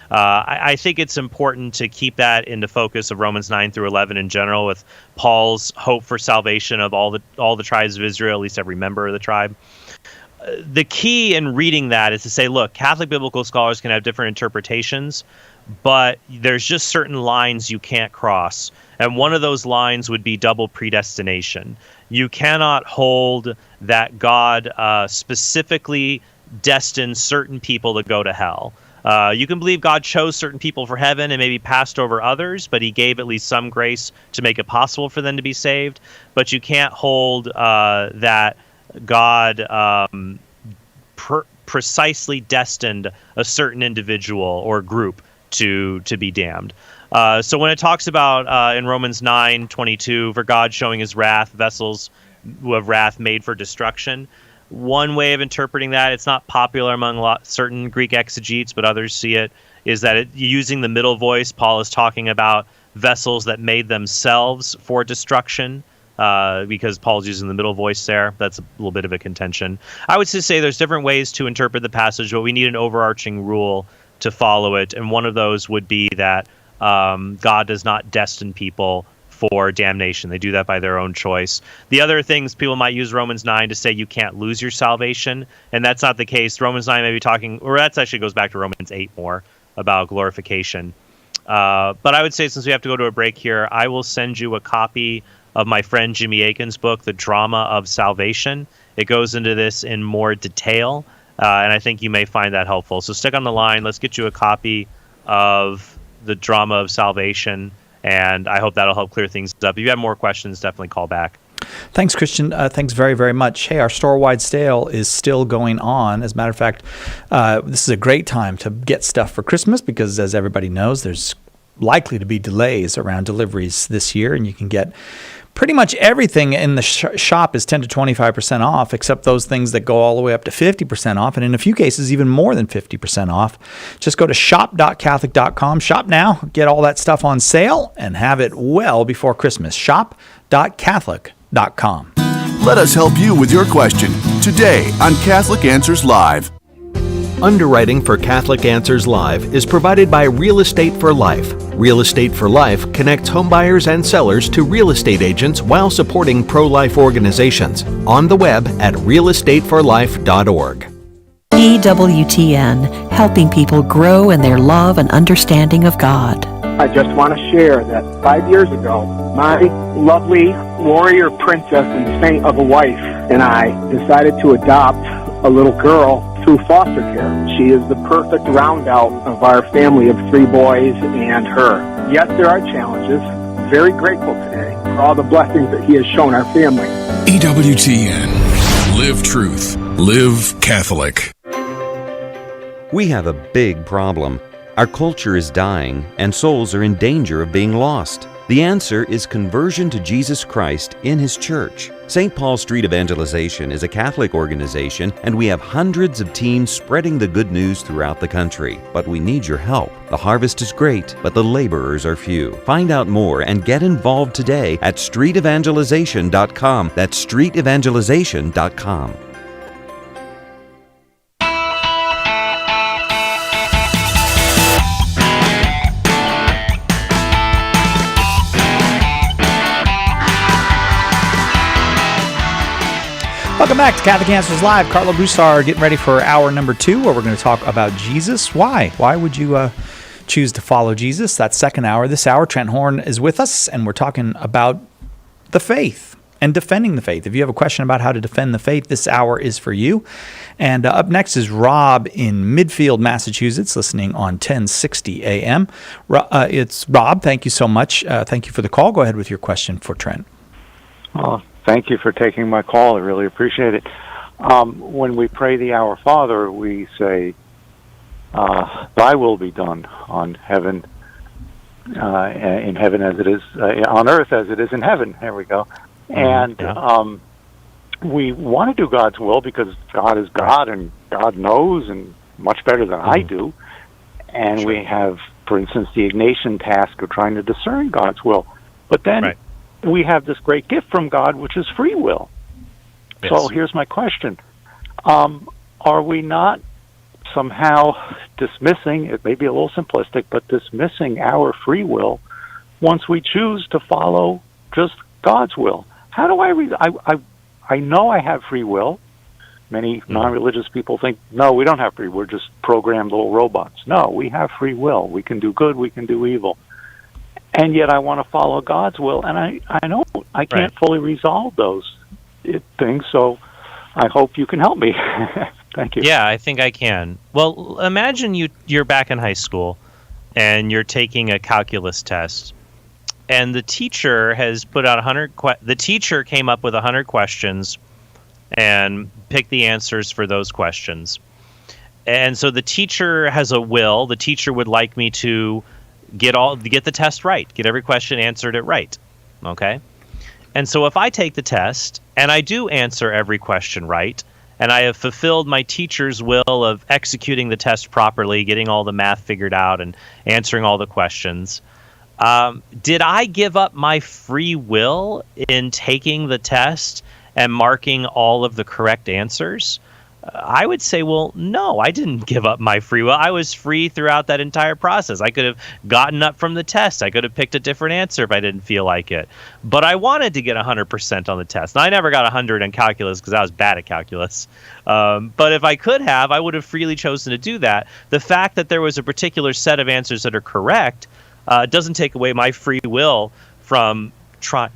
I think it's important to keep that in the focus of Romans 9 through 11 in general, with Paul's hope for salvation of all the tribes of Israel, at least every member of the tribe. The key in reading that is to say, look, Catholic biblical scholars can have different interpretations, but there's just certain lines you can't cross. And one of those lines would be double predestination. You cannot hold that God specifically destined certain people to go to hell. You can believe God chose certain people for heaven and maybe passed over others, but he gave at least some grace to make it possible for them to be saved. But you can't hold that God precisely destined a certain individual or group to be damned. So when it talks about in Romans 9:22, for God showing his wrath, vessels of wrath made for destruction, one way of interpreting that, it's not popular among certain Greek exegetes, but others see it, is that using the middle voice, Paul is talking about vessels that made themselves for destruction, because Paul's using the middle voice there. That's a little bit of a contention. I would just say there's different ways to interpret the passage, but we need an overarching rule to follow it, and one of those would be that God does not destine people for damnation. They do that by their own choice. The other things, people might use Romans 9 to say you can't lose your salvation, and that's not the case. Romans 9 may be talking, or that actually goes back to Romans 8 more, about glorification. But I would say, since we have to go to a break here, I will send you a copy of my friend Jimmy Akin's book, The Drama of Salvation. It goes into this in more detail, and I think you may find that helpful. So stick on the line. Let's get you a copy of The Drama of Salvation, and I hope that'll help clear things up. If you have more questions, definitely call back. Thanks, Christian. Thanks very, very much. Hey, our store-wide sale is still going on. As a matter of fact, this is a great time to get stuff for Christmas because, as everybody knows, there's likely to be delays around deliveries this year, and you can get pretty much everything in the shop is 10 to 25% off, except those things that go all the way up to 50% off, and in a few cases, even more than 50% off. Just go to shop.catholic.com. Shop now. Get all that stuff on sale and have it well before Christmas. Shop.catholic.com. Let us help you with your question today on Catholic Answers Live. Underwriting for Catholic Answers Live is provided by Real Estate for Life. Real Estate for Life connects homebuyers and sellers to real estate agents while supporting pro-life organizations. On the web at realestateforlife.org. EWTN, helping people grow in their love and understanding of God. I just want to share that 5 years ago, my lovely warrior princess and saint of a wife and I decided to adopt a little girl through foster care. She is the perfect roundout of our family of 3 boys and her. Yes, there are challenges. Very grateful today for all the blessings that he has shown our family. EWTN. Live truth. Live Catholic. We have a big problem. Our culture is dying, and souls are in danger of being lost. The answer is conversion to Jesus Christ in His church. St. Paul Street Evangelization is a Catholic organization, and we have hundreds of teams spreading the good news throughout the country. But we need your help. The harvest is great, but the laborers are few. Find out more and get involved today at streetevangelization.com. That's streetevangelization.com. Welcome back to Catholic Answers Live. Carlo Bussard getting ready for hour number 2, where we're going to talk about Jesus. Why? Why would you choose to follow Jesus? That second hour. This hour, Trent Horn is with us, and we're talking about the faith and defending the faith. If you have a question about how to defend the faith, this hour is for you. And up next is Rob in Midfield, Massachusetts, listening on 1060 AM. It's Rob. Thank you so much. Thank you for the call. Go ahead with your question for Trent. Thank you for taking my call. I really appreciate it. When we pray the Our Father, we say, Thy will be done on heaven, in heaven as it is, on earth as it is in heaven. There we go. And we want to do God's will because God is God and God knows and much better than I do. And we have, for instance, the Ignatian task of trying to discern God's will. But then we have this great gift from God, which is free will. Yes. So here's my question. Are we not somehow dismissing, it may be a little simplistic, but dismissing our free will once we choose to follow just God's will? How do I know I have free will. Many non-religious people think, no, we don't have free will. We're just programmed little robots. No, we have free will. We can do good, we can do evil. And yet I want to follow God's will, and I know I can't fully resolve those things, so I hope you can help me. Thank you. Yeah, I think I can. Well, imagine you're back in high school, and you're taking a calculus test, and the teacher has put out the teacher came up with 100 questions, and pick the answers for those questions. And so the teacher has a will. The teacher would like me to get the test right, get every question answered it right. Okay? And so if I take the test and I do answer every question right, and I have fulfilled my teacher's will of executing the test properly, getting all the math figured out and answering all the questions, did I give up my free will in taking the test and marking all of the correct answers? I would say, well, no, I didn't give up my free will. I was free throughout that entire process. I could have gotten up from the test. I could have picked a different answer if I didn't feel like it. But I wanted to get 100% on the test. Now, I never got 100 in calculus because I was bad at calculus. But if I could have, I would have freely chosen to do that. The fact that there was a particular set of answers that are correct doesn't take away my free will from trying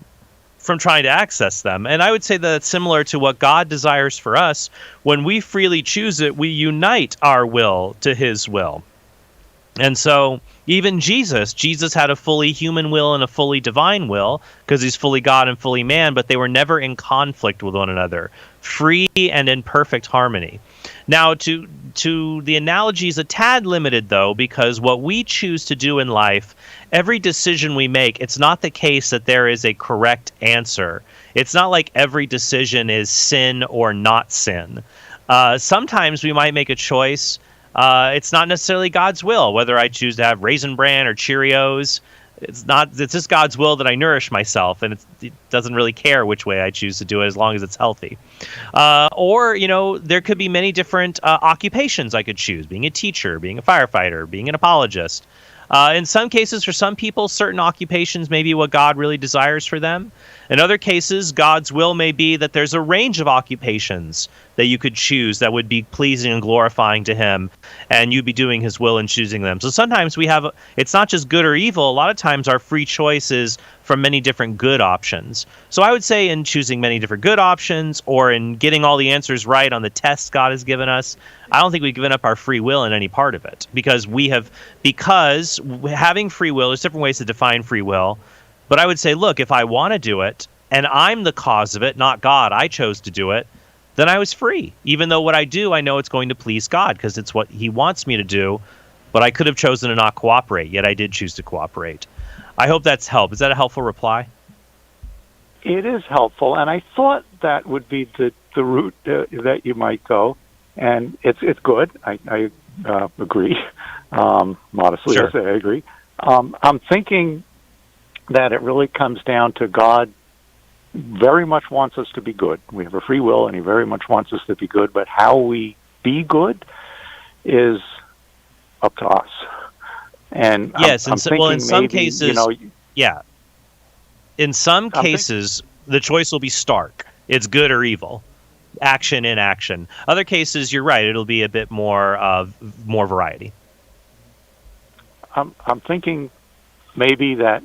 to access them. And I would say that it's similar to what God desires for us. When we freely choose it, we unite our will to his will. And so even Jesus had a fully human will and a fully divine will because he's fully God and fully man, but they were never in conflict with one another, free and in perfect harmony. Now, to the analogy is a tad limited, though, because what we choose to do in life, every decision we make, it's not the case that there is a correct answer. It's not like every decision is sin or not sin. Sometimes we might make a choice. It's not necessarily God's will, whether I choose to have Raisin Bran or Cheerios. It's just God's will that I nourish myself, and it doesn't really care which way I choose to do it as long as it's healthy. Or, there could be many different occupations I could choose, being a teacher, being a firefighter, being an apologist. In some cases, for some people, certain occupations may be what God really desires for them. In other cases, God's will may be that there's a range of occupations that you could choose that would be pleasing and glorifying to him, and you'd be doing his will and choosing them. So sometimes it's not just good or evil. A lot of times our free choice is from many different good options. So I would say in choosing many different good options or in getting all the answers right on the tests God has given us, I don't think we've given up our free will in any part of it, because having free will, there's different ways to define free will. But I would say, look, if I want to do it and I'm the cause of it, not God, I chose to do it, then I was free. Even though what I do, I know it's going to please God because it's what he wants me to do, but I could have chosen to not cooperate, yet I did choose to cooperate. I hope that's helped. Is that a helpful reply? It is helpful, and I thought that would be the route that you might go, and it's good. I agree. Modestly, sure. I say I agree. I'm thinking that it really comes down to God very much wants us to be good. We have a free will, and he very much wants us to be good, but how we be good is up to us. And yes, I'm thinking in some maybe, cases, yeah. In some cases, the choice will be stark. It's good or evil, action in action. Other cases, you're right. It'll be a bit more variety. I'm thinking maybe that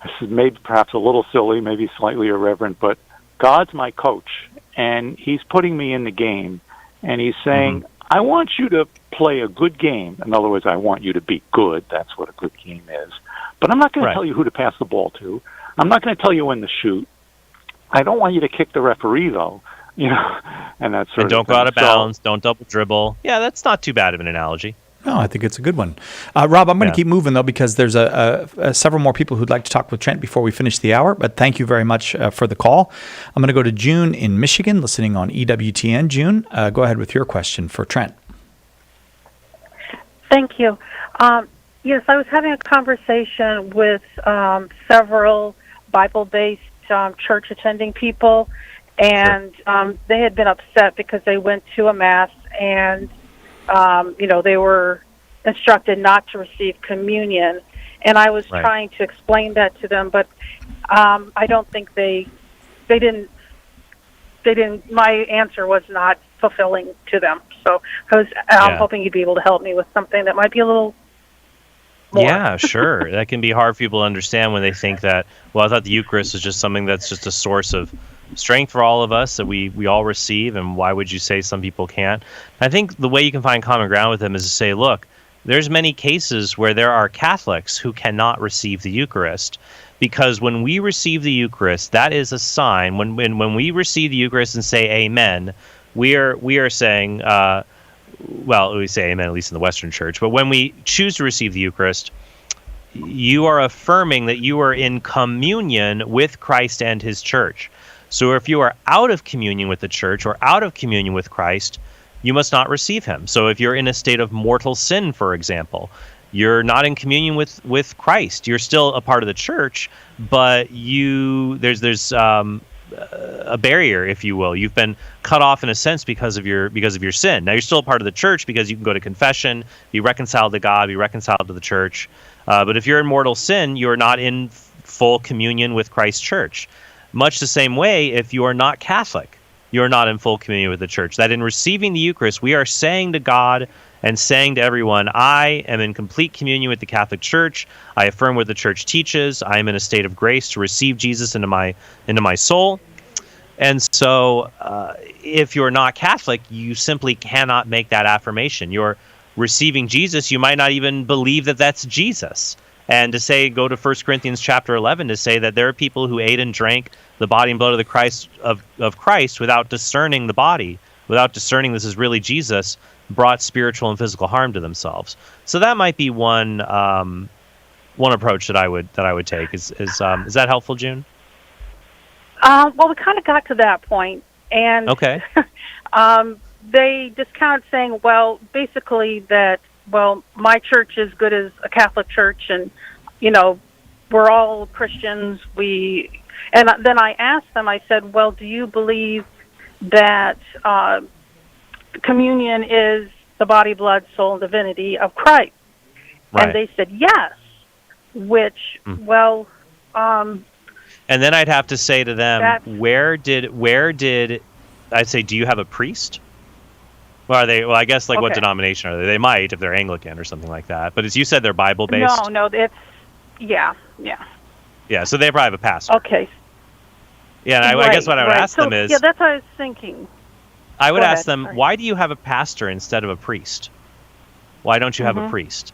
this is maybe perhaps a little silly, maybe slightly irreverent, but God's my coach, and he's putting me in the game, and he's saying, I want you to play a good game. In other words, I want you to be good. That's what a good game is. But I'm not going to tell you who to pass the ball to. I'm not going to tell you when to shoot. I don't want you to kick the referee, though. And that's and don't go out of bounds. Don't double dribble. Yeah, that's not too bad of an analogy. No, I think it's a good one. Rob, I'm going to keep moving, though, because there's several more people who'd like to talk with Trent before we finish the hour. But thank you very much for the call. I'm going to go to June in Michigan, listening on EWTN. June, go ahead with your question for Trent. Thank you. Yes, I was having a conversation with several Bible-based church-attending people, and they had been upset because they went to a Mass and they were instructed not to receive communion, and I was trying to explain that to them, but I don't think they didn't. My answer was not fulfilling to them, so I was hoping you'd be able to help me with something that might be a little more. Yeah, sure. That can be hard for people to understand when they think that, well, I thought the Eucharist is just something that's just a source of strength for all of us that we all receive, and why would you say some people can't? I think the way you can find common ground with them is to say, look, there's many cases where there are Catholics who cannot receive the Eucharist, because when we receive the Eucharist, that is a sign. When we receive the Eucharist and say Amen, we are saying, well, we say Amen at least in the Western Church. But when we choose to receive the Eucharist, you are affirming that you are in communion with Christ and His Church. So if you are out of communion with the Church or out of communion with Christ, you must not receive Him. So if you're in a state of mortal sin, for example, you're not in communion with Christ. You're still a part of the Church, but there's a barrier, if you will. You've been cut off in a sense because of your sin. Now you're still a part of the Church because you can go to confession, be reconciled to God, be reconciled to the Church. But if you're in mortal sin, you're not in full communion with Christ's Church. Much the same way, if you are not Catholic, you're not in full communion with the Church. That in receiving the Eucharist, we are saying to God and saying to everyone, I am in complete communion with the Catholic Church. I affirm what the Church teaches. I am in a state of grace to receive Jesus into my soul. And so if you're not Catholic, you simply cannot make that affirmation. You're receiving Jesus. You might not even believe that that's Jesus. And to say, go to 1 Corinthians chapter 11 to say that there are people who ate and drank the body and blood of Christ without discerning the body, without discerning this is really Jesus, brought spiritual and physical harm to themselves. So that might be one approach that I would take. Is that helpful, June? Well, we kind of got to that point, and okay. They discounted saying, well, basically that, well, my church is good as a Catholic church, and we're all Christians. And then I asked them. I said, well, do you believe that communion is the body, blood, soul, and divinity of Christ? Right. And they said yes. Which, well. And then I'd have to say to them, where did I'd say, do you have a priest? Well, are they? Well, I guess what denomination are they? They might if they're Anglican or something like that. But as you said, they're Bible based. No, it's yeah. Yeah, so they probably have a pastor. Okay. Yeah, and I guess what I would ask them is. Yeah, that's what I was thinking. I would ask them, why do you have a pastor instead of a priest? Why don't you have a priest?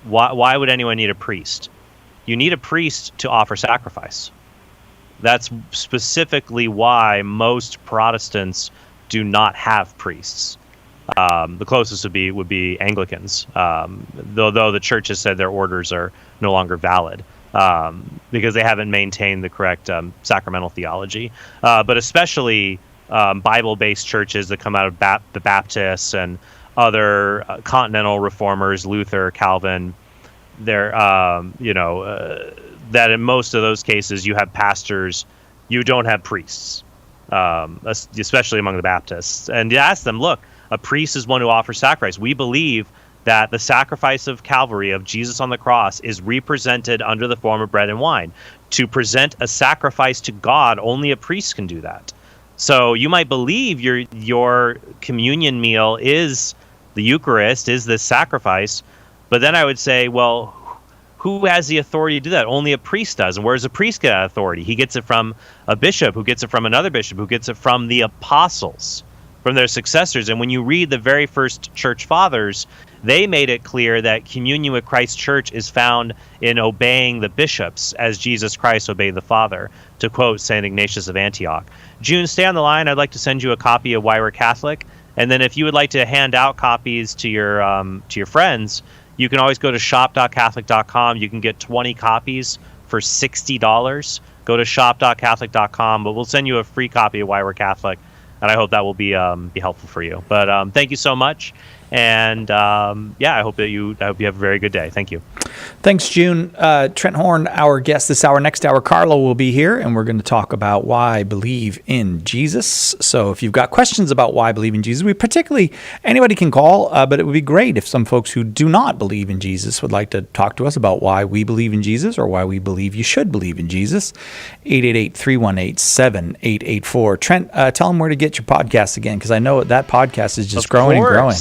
Why would anyone need a priest? You need a priest to offer sacrifice. That's specifically why most Protestants do not have priests. The closest would be Anglicans, though the church has said their orders are no longer valid because they haven't maintained the correct sacramental theology. But especially Bible-based churches that come out of the Baptists and other continental reformers, Luther, Calvin, they're that in most of those cases you have pastors, you don't have priests, especially among the Baptists. And you ask them, look, a priest is one who offers sacrifice. We believe that the sacrifice of Calvary, of Jesus on the cross, is represented under the form of bread and wine. To present a sacrifice to God, only a priest can do that. So you might believe your communion meal is the Eucharist, is this sacrifice, but then I would say, well, who has the authority to do that? Only a priest does. And where does a priest get that authority? He gets it from a bishop, who gets it from another bishop, who gets it from the apostles, from their successors. And when you read the very first church fathers, they made it clear that communion with Christ's church is found in obeying the bishops as Jesus Christ obeyed the Father, to quote St. Ignatius of Antioch. June, stay on the line. I'd like to send you a copy of Why We're Catholic. And then if you would like to hand out copies to your friends, you can always go to shop.catholic.com. You can get 20 copies for $60. Go to shop.catholic.com, but we'll send you a free copy of Why We're Catholic, and I hope that will be helpful for you. But thank you so much, and I hope you have a very good day. Thank you. Thanks, June. Trent Horn, our guest this hour. Next hour, Carlo will be here, and we're going to talk about why I believe in Jesus. So if you've got questions about why I believe in Jesus, anybody can call, but it would be great if some folks who do not believe in Jesus would like to talk to us about why we believe in Jesus or why we believe you should believe in Jesus. 888-318-7884. Trent, tell them where to get your podcast again, because I know that podcast is just growing and growing.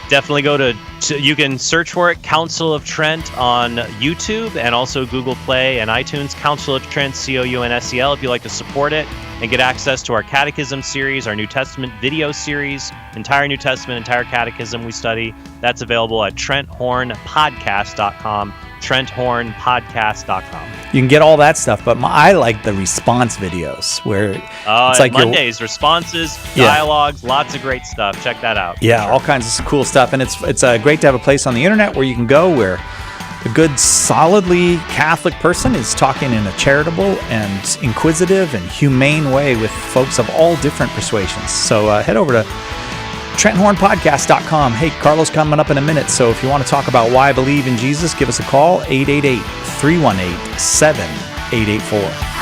Definitely you can search for it, Council of Trent, on YouTube and also Google Play and iTunes. Council of Trent, COUNSEL, if you'd like to support it. and get access to our Catechism series, our New Testament video series, entire New Testament, entire Catechism we study. That's available at TrentHornPodcast.com, TrentHornPodcast.com. You can get all that stuff, but I like the response videos where it's like Mondays, responses, dialogues, lots of great stuff. Check that out. Yeah, all kinds of cool stuff. And it's great to have a place on the internet where you can go where a good, solidly Catholic person is talking in a charitable and inquisitive and humane way with folks of all different persuasions. So head over to TrentHornPodcast.com. Hey, Carlos coming up in a minute, so if you want to talk about why I believe in Jesus, give us a call, 888-318-7884.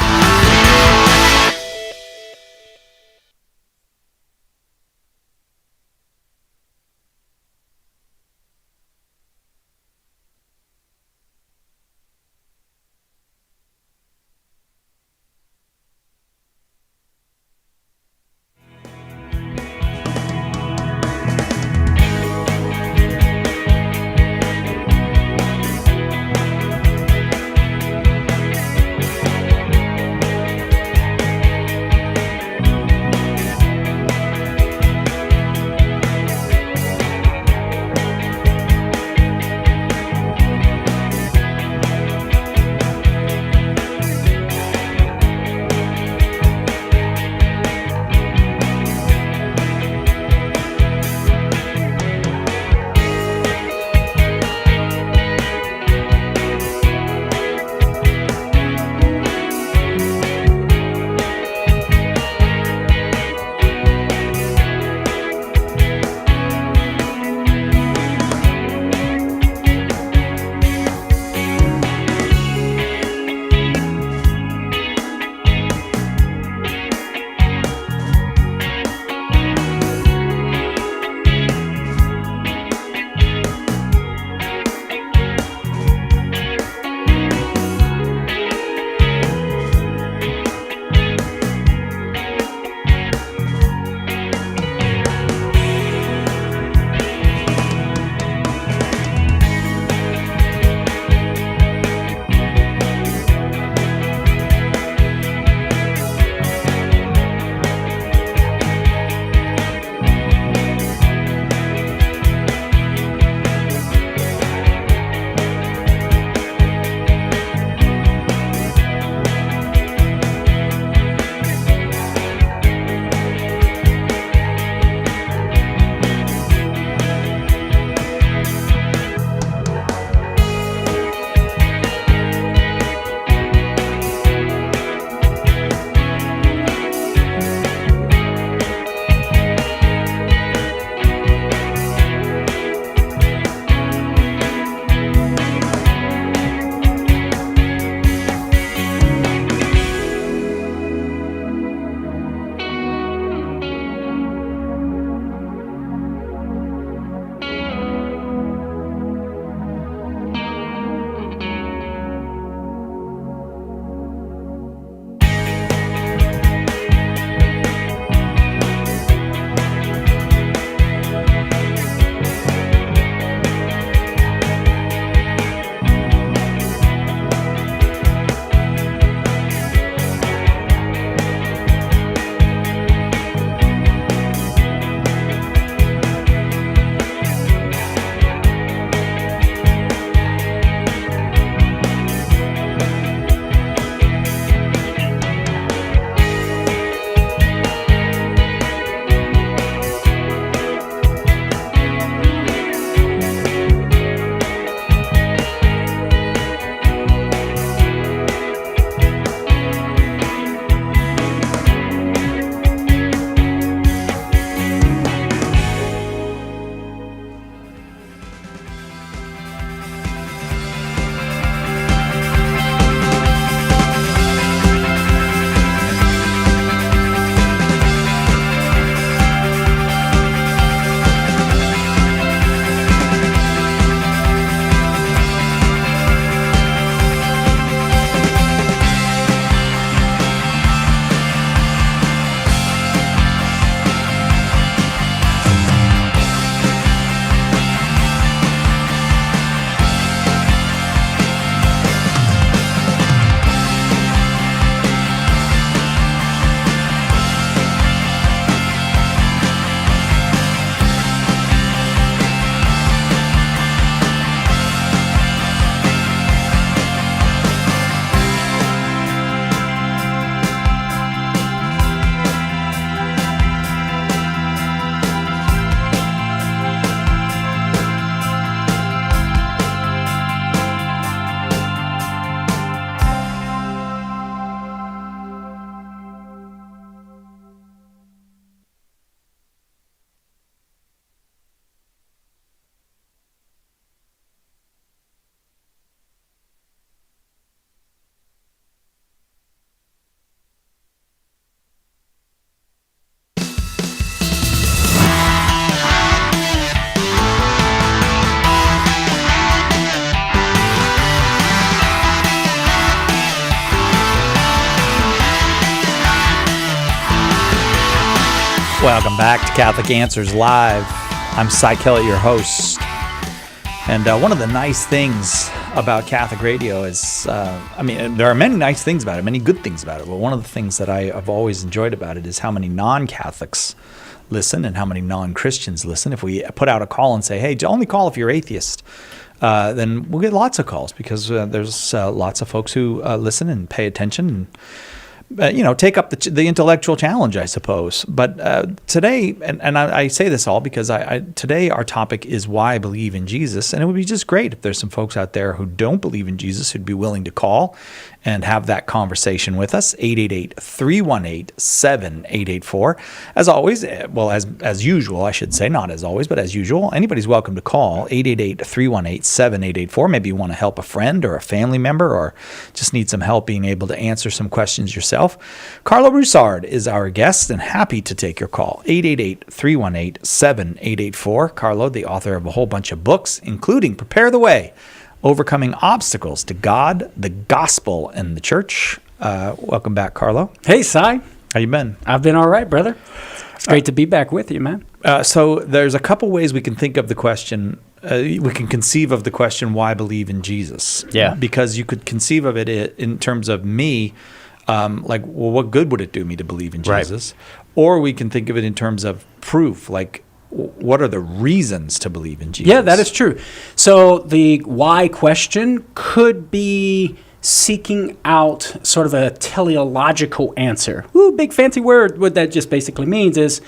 Welcome back to Catholic Answers Live. I'm Cy Kellett, your host. And one of the nice things about Catholic radio is, there are many nice things about it, many good things about it, but one of the things that I have always enjoyed about it is how many non-Catholics listen and how many non-Christians listen. If we put out a call and say, hey, only call if you're atheist, then we'll get lots of calls because there's lots of folks who listen and pay attention and take up the intellectual challenge, I suppose. But today, and I say this all because today our topic is why I believe in Jesus, and it would be just great if there's some folks out there who don't believe in Jesus who'd be willing to call and have that conversation with us. 888-318-7884. As always, as usual, I should say, not as always, but as usual, anybody's welcome to call 888-318-7884. Maybe you want to help a friend or a family member or just need some help being able to answer some questions yourself. Carlo Broussard is our guest and happy to take your call. 888-318-7884. Carlo, the author of a whole bunch of books, including Prepare the Way, Overcoming Obstacles to God, the Gospel, and the Church. Welcome back, Carlo. Hey, Cy. How you been? I've been all right, brother. It's great to be back with you, man. So there's a couple ways we can think of the question. We can conceive of the question, why believe in Jesus? Yeah. Because you could conceive of it in terms of me, what good would it do me to believe in Jesus? Right. Or we can think of it in terms of proof, like, what are the reasons to believe in Jesus? Yeah, that is true. So the why question could be seeking out sort of a teleological answer. Ooh, big fancy word. What that just basically means is,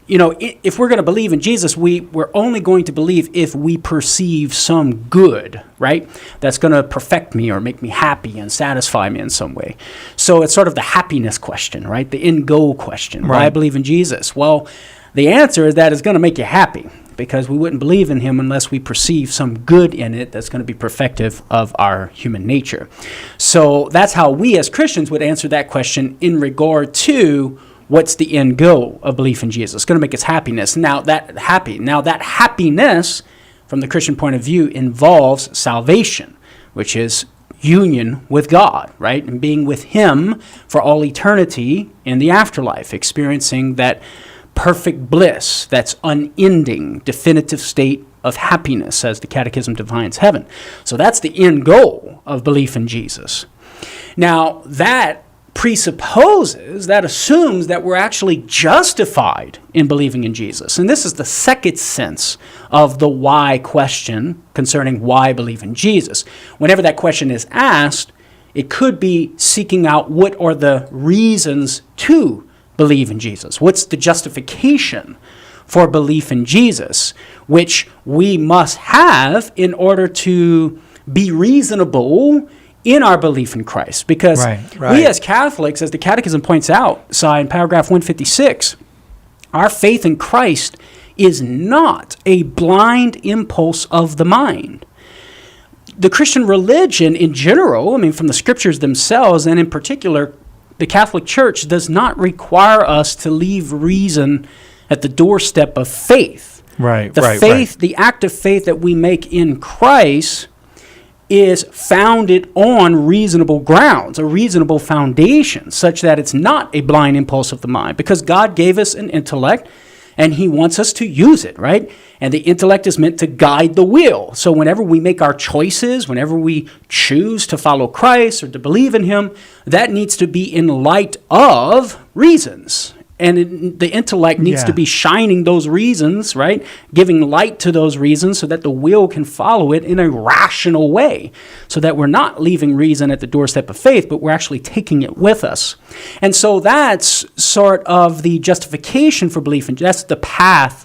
if we're going to believe in Jesus, we're only going to believe if we perceive some good, right? That's going to perfect me or make me happy and satisfy me in some way. So it's sort of the happiness question, right? The end goal question. Right. Why I believe in Jesus? Well, the answer is that it's going to make you happy because we wouldn't believe in him unless we perceive some good in it that's going to be perfective of our human nature. So that's how we as Christians would answer that question in regard to what's the end goal of belief in Jesus. It's going to make us happiness. Now that happiness, from the Christian point of view, involves salvation, which is union with God, right? And being with him for all eternity in the afterlife, experiencing that perfect bliss, that's unending, definitive state of happiness, as the Catechism defines heaven. So that's the end goal of belief in Jesus. Now, that assumes that we're actually justified in believing in Jesus. And this is the second sense of the why question concerning why believe in Jesus. Whenever that question is asked, it could be seeking out what are the reasons to believe in Jesus. What's the justification for belief in Jesus, which we must have in order to be reasonable in our belief in Christ? Because we as Catholics, as the Catechism points out, in paragraph 156, our faith in Christ is not a blind impulse of the mind. The Christian religion in general, from the scriptures themselves, and in particular, the Catholic Church does not require us to leave reason at the doorstep of faith. The act of faith that we make in Christ is founded on reasonable grounds, a reasonable foundation, such that it's not a blind impulse of the mind, because God gave us an intellect and he wants us to use it, right? And the intellect is meant to guide the will. So whenever we make our choices, whenever we choose to follow Christ or to believe in him, that needs to be in light of reasons. And the intellect needs to be shining those reasons, right? Giving light to those reasons so that the will can follow it in a rational way, so that we're not leaving reason at the doorstep of faith, but we're actually taking it with us. And so that's sort of the justification for belief, and that's the path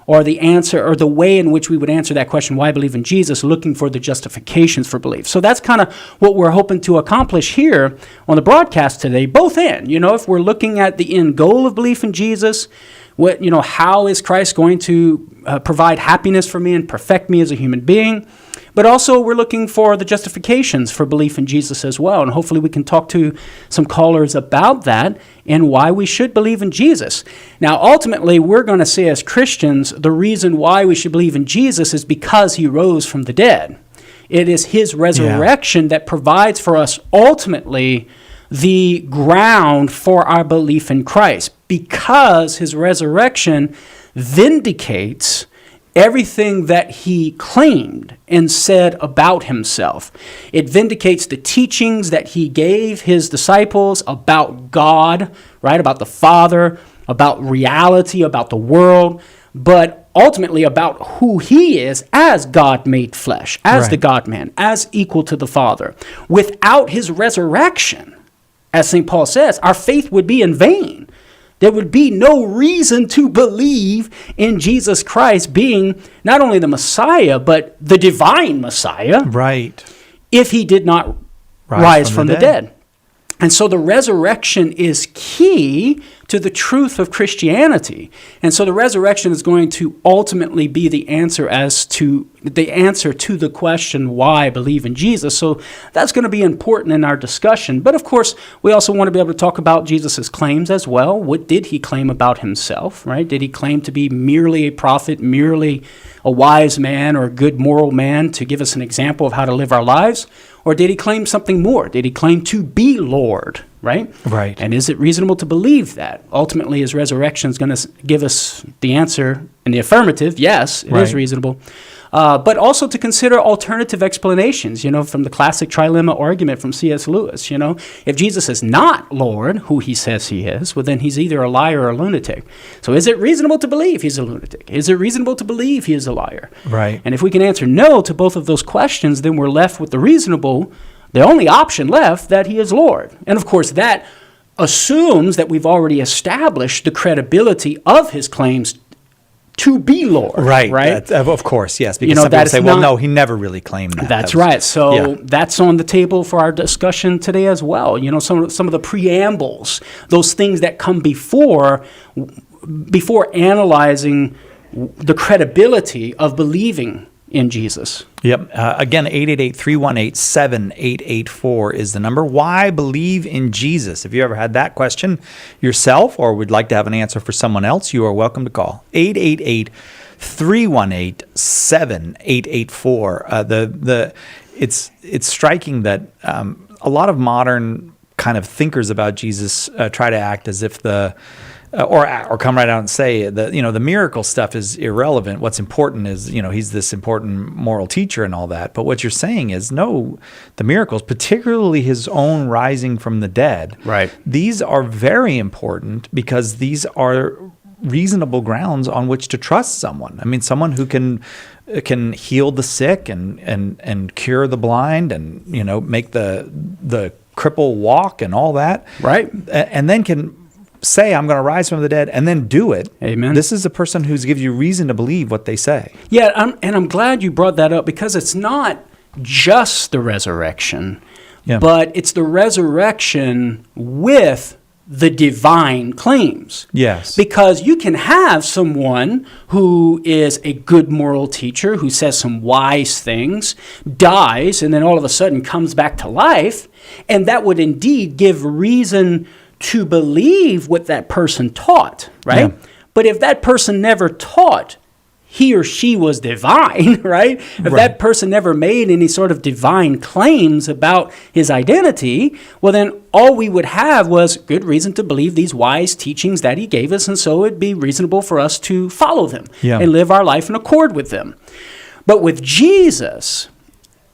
or the answer or the way in which we would answer that question, why believe in Jesus, looking for the justifications for belief. So that's kind of what we're hoping to accomplish here on the broadcast today, both end. If we're looking at the end goal of belief in Jesus, how is Christ going to provide happiness for me and perfect me as a human being? But also we're looking for the justifications for belief in Jesus as well. And hopefully we can talk to some callers about that and why we should believe in Jesus. Now, ultimately, we're going to say as Christians, the reason why we should believe in Jesus is because he rose from the dead. It is his resurrection that provides for us ultimately the ground for our belief in Christ, because his resurrection vindicates everything that he claimed and said about himself. It vindicates the teachings that he gave his disciples about God, right? About the Father, about reality, about the world, but ultimately about who he is as God made flesh, as the God-man, as equal to the Father. Without his resurrection, as St. Paul says, our faith would be in vain. There would be no reason to believe in Jesus Christ being not only the Messiah, but the divine Messiah. Right. If he did not rise from the dead. And so the resurrection is key to the truth of Christianity. And so the resurrection is going to ultimately be the answer to the question why I believe in Jesus. So that's going to be important in our discussion. But of course, we also want to be able to talk about Jesus' claims as well. What did he claim about himself, right? Did he claim to be merely a prophet, merely a wise man or a good moral man to give us an example of how to live our lives? Or did he claim something more? Did he claim to be Lord, right? Right. And is it reasonable to believe that? Ultimately, his resurrection is going to give us the answer in the affirmative. Yes, it is reasonable. But also to consider alternative explanations, from the classic trilemma argument from C.S. Lewis. If Jesus is not Lord, who he says he is, well, then he's either a liar or a lunatic. So is it reasonable to believe he's a lunatic? Is it reasonable to believe he is a liar? Right. And if we can answer no to both of those questions, then we're left with the only option left, that he is Lord. And of course, that assumes that we've already established the credibility of his claims to be Lord. Right. Of course, yes. Because some people say, well, no, he never really claimed that. That's right. So that's on the table for our discussion today as well. Some of the preambles, those things that come before analyzing the credibility of believing in Jesus. Yep. Again, 888-318-7884 is the number. Why believe in Jesus? If you ever had that question yourself or would like to have an answer for someone else, you are welcome to call. 888-318-7884. It's striking that a lot of modern kind of thinkers about Jesus try to act as if or come right out and say that the miracle stuff is irrelevant. What's important is he's this important moral teacher and all that. But what you're saying is no, the miracles, particularly his own rising from the dead, right? These are very important because these are reasonable grounds on which to trust someone. I mean, someone who can heal the sick and cure the blind and make the cripple walk and all that, right? And then can say, I'm going to rise from the dead, and then do it. Amen. This is a person who gives you reason to believe what they say. Yeah, I'm glad you brought that up because it's not just the resurrection, but it's the resurrection with the divine claims. Yes. Because you can have someone who is a good moral teacher, who says some wise things, dies, and then all of a sudden comes back to life, and that would indeed give reason to believe what that person taught, right? Yeah. But if that person never taught he or she was divine, right? If that person never made any sort of divine claims about his identity, well, then all we would have was good reason to believe these wise teachings that he gave us, and so it'd be reasonable for us to follow them and live our life in accord with them. But with Jesus,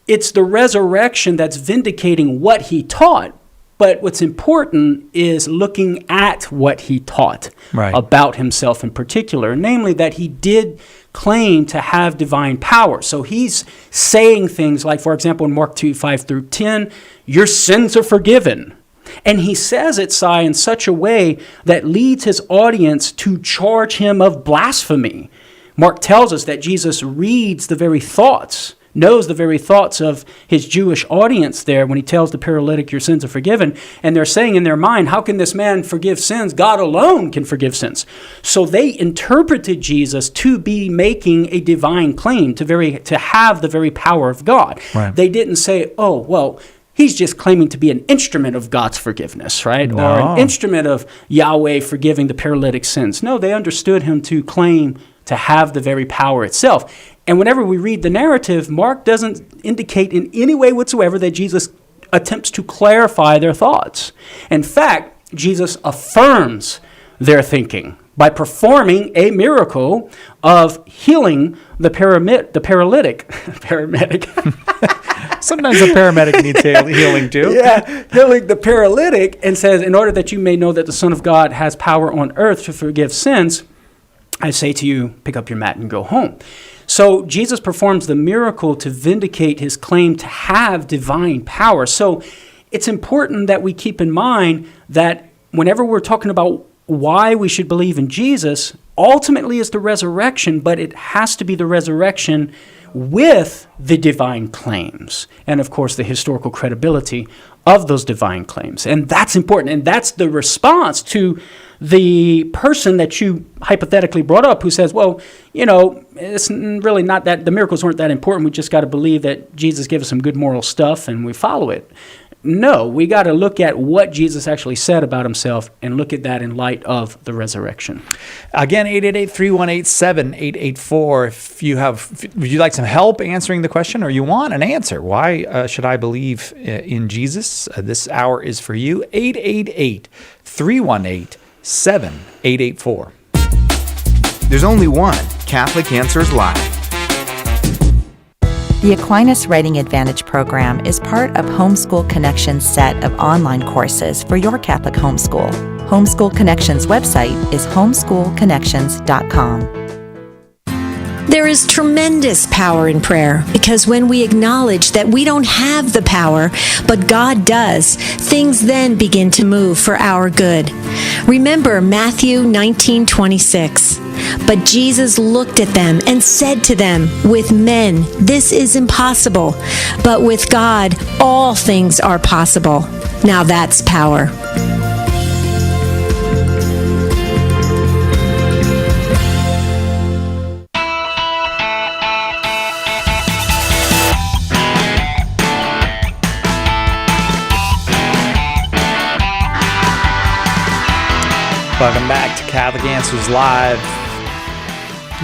it's the resurrection that's vindicating what he taught. But what's important is looking at what he taught about himself in particular, namely that he did claim to have divine power. So he's saying things like, for example, in Mark 2:5-10, your sins are forgiven. And he says it, Si, in such a way that leads his audience to charge him of blasphemy. Mark tells us that Jesus reads the very thoughts, knows the very thoughts of his Jewish audience there when he tells the paralytic, your sins are forgiven. And they're saying in their mind, how can this man forgive sins? God alone can forgive sins. So they interpreted Jesus to be making a divine claim, to have the very power of God. Right. They didn't say, oh, well, he's just claiming to be an instrument of God's forgiveness, right? No. Or an instrument of Yahweh forgiving the paralytic sins. No, they understood him to claim to have the very power itself. And whenever we read the narrative, Mark doesn't indicate in any way whatsoever that Jesus attempts to clarify their thoughts. In fact, Jesus affirms their thinking by performing a miracle of healing the paralytic. Paramedic. Sometimes a paramedic needs healing too. Yeah, healing the paralytic, and says, in order that you may know that the Son of God has power on earth to forgive sins, I say to you, pick up your mat and go home. So Jesus performs the miracle to vindicate his claim to have divine power. So it's important that we keep in mind that whenever we're talking about why we should believe in Jesus, ultimately is the resurrection, but it has to be the resurrection with the divine claims and, of course, the historical credibility of those divine claims. And that's important. And that's the response to the person that you hypothetically brought up who says, well, you know, it's really not that, the miracles weren't that important. We just got to believe that Jesus gave us some good moral stuff and we follow it. No, we got to look at what Jesus actually said about himself and look at that in light of the resurrection. Again, 888-318-7884. If you would you like some help answering the question, or you want an answer? Why should I believe in Jesus? This hour is for you. 888-318-7884. There's only one Catholic Answers Live. The Aquinas Writing Advantage program is part of Homeschool Connections' set of online courses for your Catholic homeschool. Homeschool Connections' website is homeschoolconnections.com. There is tremendous power in prayer, because when we acknowledge that we don't have the power, but God does, things then begin to move for our good. Remember Matthew 19:26. But Jesus looked at them and said to them, with men, this is impossible, but with God, all things are possible. Now that's power. Welcome back to Catholic Answers Live.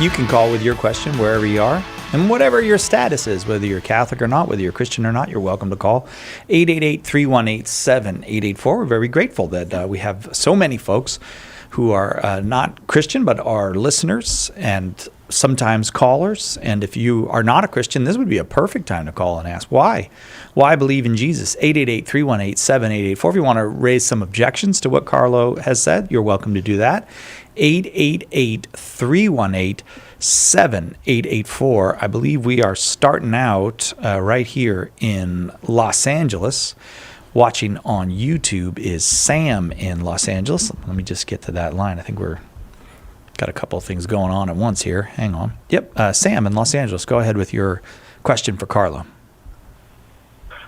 You can call with your question wherever you are, and whatever your status is, whether you're Catholic or not, whether you're Christian or not, you're welcome to call 888-318-7884. We're very grateful that we have so many folks who are not Christian but are listeners and sometimes callers. And if you are not a Christian, this would be a perfect time to call and ask why. Why believe in Jesus? 888-318-7884. If you want to raise some objections to what Carlo has said, you're welcome to do that. 888-318-7884. I believe we are starting out right here in Los Angeles. Watching on YouTube is Sam in Los Angeles. Let me just get to that line. I think we're got a couple of things going on at once here. Hang on. Yep, Sam in Los Angeles. Go ahead with your question for Carlo.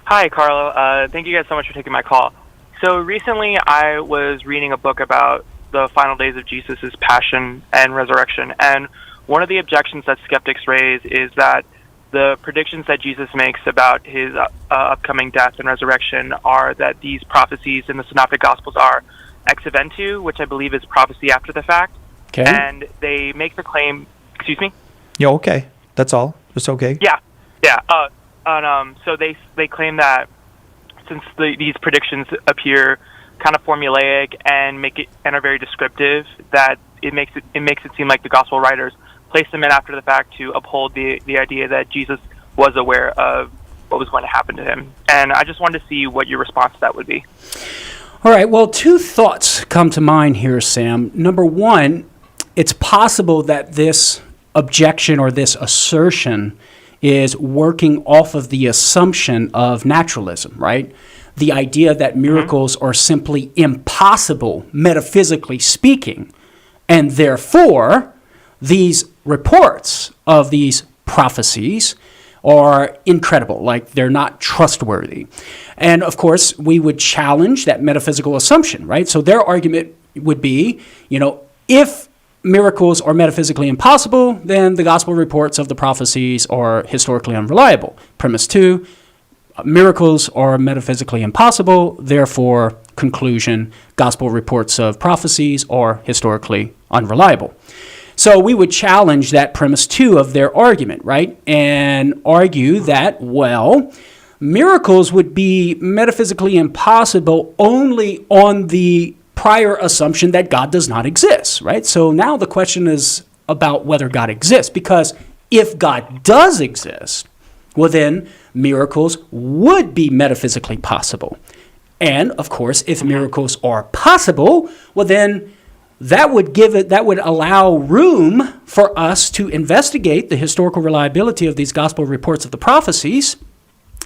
Hi, Carlo. Thank you guys so much for taking my call. So recently I was reading a book about the final days of Jesus' passion and resurrection, and one of the objections that skeptics raise is that the predictions that Jesus makes about his upcoming death and resurrection are that these prophecies in the Synoptic Gospels are ex eventu, which I believe is prophecy after the fact. Okay. And they make the claim, excuse me? Yeah, okay. That's all. It's okay. Yeah. So they claim that since these predictions appear kind of formulaic and are very descriptive, that it makes it seem like the gospel writers placed them in after the fact to uphold the idea that Jesus was aware of what was going to happen to him. And I just wanted to see what your response to that would be. All right, well, two thoughts come to mind here, Sam. Number one, it's possible that this objection or this assertion is working off of the assumption of naturalism, right? The idea that miracles are simply impossible, metaphysically speaking, and therefore these reports of these prophecies are incredible, like they're not trustworthy. And of course, we would challenge that metaphysical assumption, right? So their argument would be, if miracles are metaphysically impossible, then the gospel reports of the prophecies are historically unreliable. Premise 2, miracles are metaphysically impossible, therefore, conclusion, gospel reports of prophecies are historically unreliable. So we would challenge that premise 2 of their argument, right? And argue that, well, miracles would be metaphysically impossible only on the prior assumption that God does not exist, right? So now the question is about whether God exists, because if God does exist, well then miracles would be metaphysically possible. And of course, if miracles are possible, well then that would allow room for us to investigate the historical reliability of these gospel reports of the prophecies.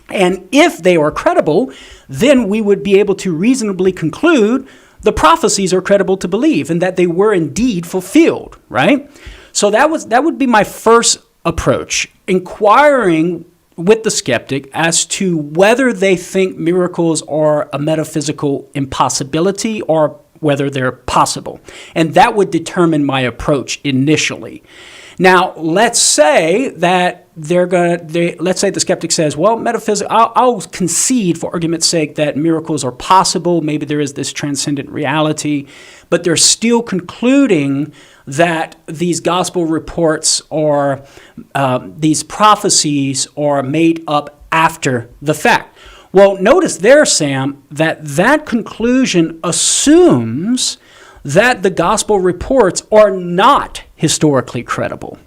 And if they are credible, then we would be able to reasonably conclude the prophecies are credible to believe and that they were indeed fulfilled, right? So that would be my first approach, inquiring with the skeptic as to whether they think miracles are a metaphysical impossibility or whether they're possible. And that would determine my approach initially. Now, let's say that let's say the skeptic says, well, I'll concede for argument's sake that miracles are possible. Maybe there is this transcendent reality, but they're still concluding that these gospel reports or these prophecies are made up after the fact. Well, notice there, Sam, that conclusion assumes that the gospel reports are not historically credible.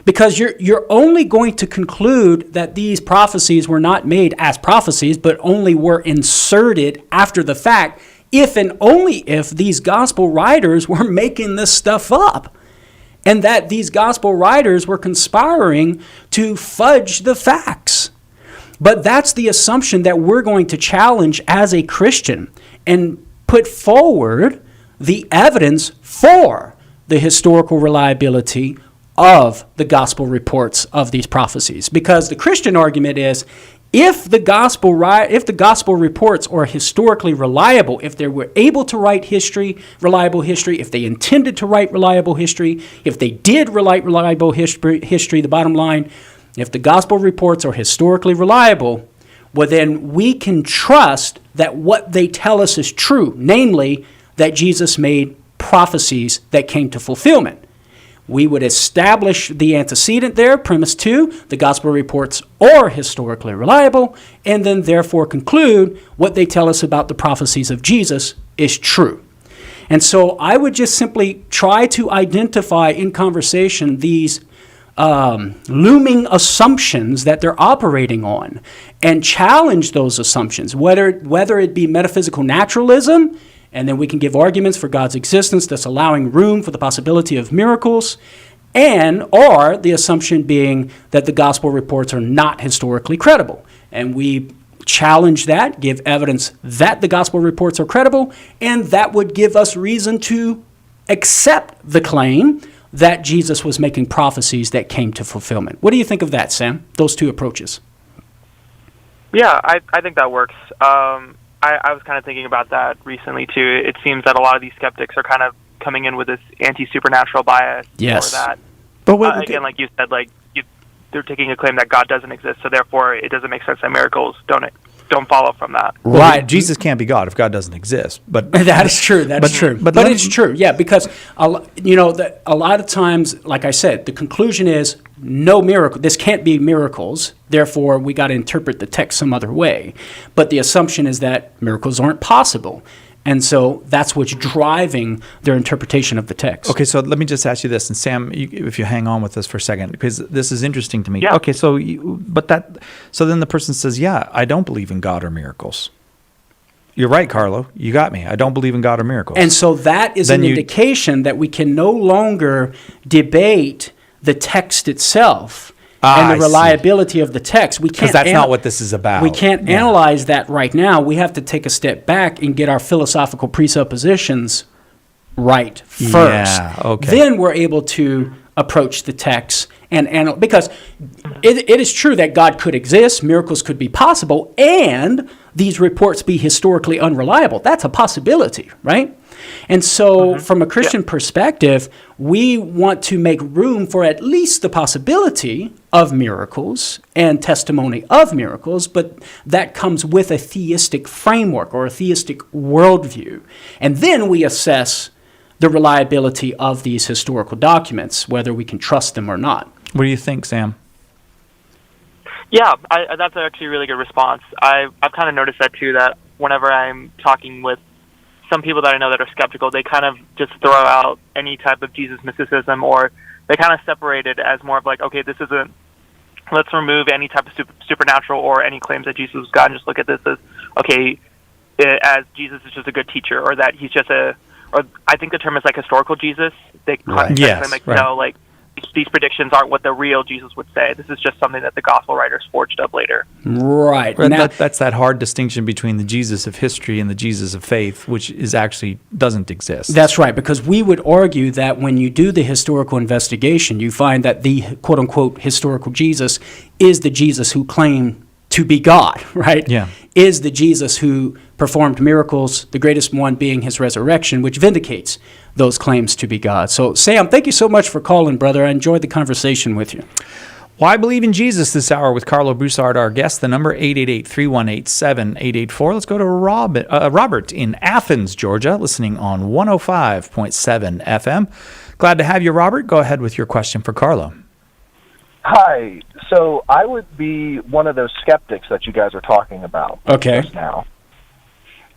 Because you're only going to conclude that these prophecies were not made as prophecies, but only were inserted after the fact, if and only if these gospel writers were making this stuff up. And that these gospel writers were conspiring to fudge the facts. But that's the assumption that we're going to challenge as a Christian and put forward the evidence for the historical reliability of the gospel reports of these prophecies. Because the Christian argument is, if the gospel reports are historically reliable, if they were able to write reliable history, if they intended to write reliable history, if they did write reliable history, the bottom line, if the gospel reports are historically reliable, well then we can trust that what they tell us is true, namely that Jesus made prophecies that came to fulfillment. We would establish the antecedent there, premise 2, the gospel reports are historically reliable, and then therefore conclude what they tell us about the prophecies of Jesus is true. And so I would just simply try to identify in conversation these looming assumptions that they're operating on and challenge those assumptions, whether it be metaphysical naturalism, and then we can give arguments for God's existence that's allowing room for the possibility of miracles, or the assumption being that the gospel reports are not historically credible. And we challenge that, give evidence that the gospel reports are credible, and that would give us reason to accept the claim that Jesus was making prophecies that came to fulfillment. What do you think of that, Sam? Those two approaches. Yeah, I think that works. I was kind of thinking about that recently, too. It seems that a lot of these skeptics are kind of coming in with this anti-supernatural bias. Yes. For that. But again, like you said, they're taking a claim that God doesn't exist, so therefore it doesn't make sense that miracles don't follow from that. Right. Jesus can't be God if God doesn't exist. But that is true. That's true. But it's true. Yeah, because a lot of times, like I said, the conclusion is no miracle. This can't be miracles. Therefore, we got to interpret the text some other way. But the assumption is that miracles aren't possible. And so that's what's driving their interpretation of the text. Okay, so let me just ask you this, and Sam, if you hang on with us for a second, because this is interesting to me. Yeah. Okay, so then the person says, yeah, I don't believe in God or miracles. You're right, Carlo. You got me. I don't believe in God or miracles. And so that is an indication that we can no longer debate the text itself and the reliability of the text. We can't, because that's not what this is about. We can't analyze that right now. We have to take a step back and get our philosophical presuppositions right first. Yeah, okay. Then we're able to approach the text and because it is true that God could exist, miracles could be possible, and these reports be historically unreliable. That's a possibility, right? And so from a Christian perspective, we want to make room for at least the possibility of miracles and testimony of miracles, but that comes with a theistic framework or a theistic worldview. And then we assess the reliability of these historical documents, whether we can trust them or not. What do you think, Sam? Yeah, that's actually a really good response. I've kind of noticed that too, that whenever I'm talking with some people that I know that are skeptical, they kind of just throw out any type of Jesus mysticism, or they kind of separate it as more of like, okay, this isn't, let's remove any type of supernatural or any claims that Jesus was God and just look at this as, okay, as Jesus is just a good teacher, or that he's just or I think the term is like historical Jesus. They kind of like, no, like, these predictions aren't what the real Jesus would say. This is just something that the gospel writers forged up later. Right. Now, that's that hard distinction between the Jesus of history and the Jesus of faith, which is actually doesn't exist. That's right, because we would argue that when you do the historical investigation, you find that the quote-unquote historical Jesus is the Jesus who claimed to be God, right? Yeah. Is the Jesus who performed miracles, the greatest one being his resurrection, which vindicates those claims to be God. So, Sam, thank you so much for calling, brother. I enjoyed the conversation with you. Why Believe in Jesus this hour with Carlo Broussard, our guest. The number 888-318-7884. Let's go to Robert in Athens, Georgia, listening on 105.7 FM. Glad to have you, Robert. Go ahead with your question for Carlo. Hi. So I would be one of those skeptics that you guys are talking about just now.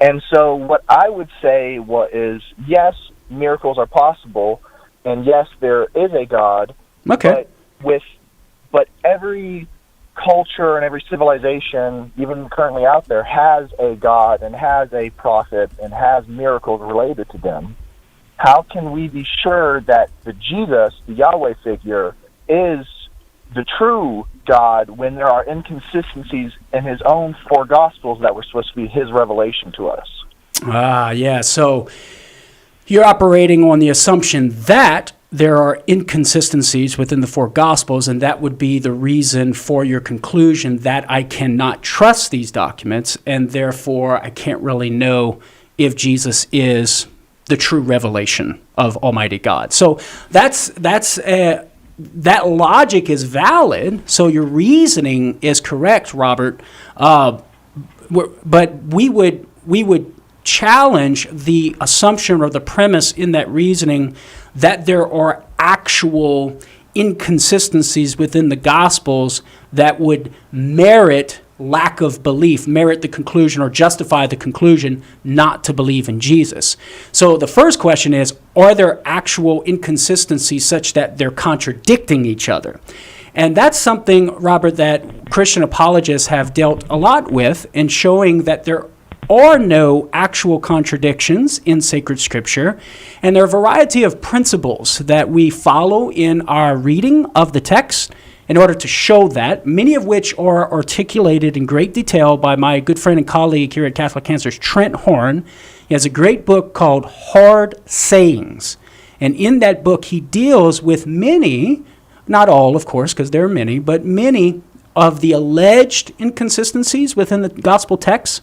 And so what I would say is, yes, miracles are possible, and yes, there is a God. Okay. But every culture and every civilization, even currently out there, has a God and has a prophet and has miracles related to them. How can we be sure that the Jesus, the Yahweh figure, is the true God when there are inconsistencies in his own four Gospels that were supposed to be his revelation to us? Yeah. So you're operating on the assumption that there are inconsistencies within the four Gospels, and that would be the reason for your conclusion that I cannot trust these documents, and therefore I can't really know if Jesus is the true revelation of Almighty God. So that logic is valid. So your reasoning is correct, Robert. But we would challenge the assumption or the premise in that reasoning that there are actual inconsistencies within the Gospels that would merit lack of belief, merit the conclusion or justify the conclusion not to believe in Jesus. So the first question is, are there actual inconsistencies such that they're contradicting each other? And that's something, Robert, that Christian apologists have dealt a lot with in showing that there are no actual contradictions in sacred scripture, and there are a variety of principles that we follow in our reading of the text in order to show that, many of which are articulated in great detail by my good friend and colleague here at Catholic Answers, Trent Horn. He has a great book called Hard Sayings, and in that book he deals with many, not all of course because there are many, but many of the alleged inconsistencies within the gospel texts,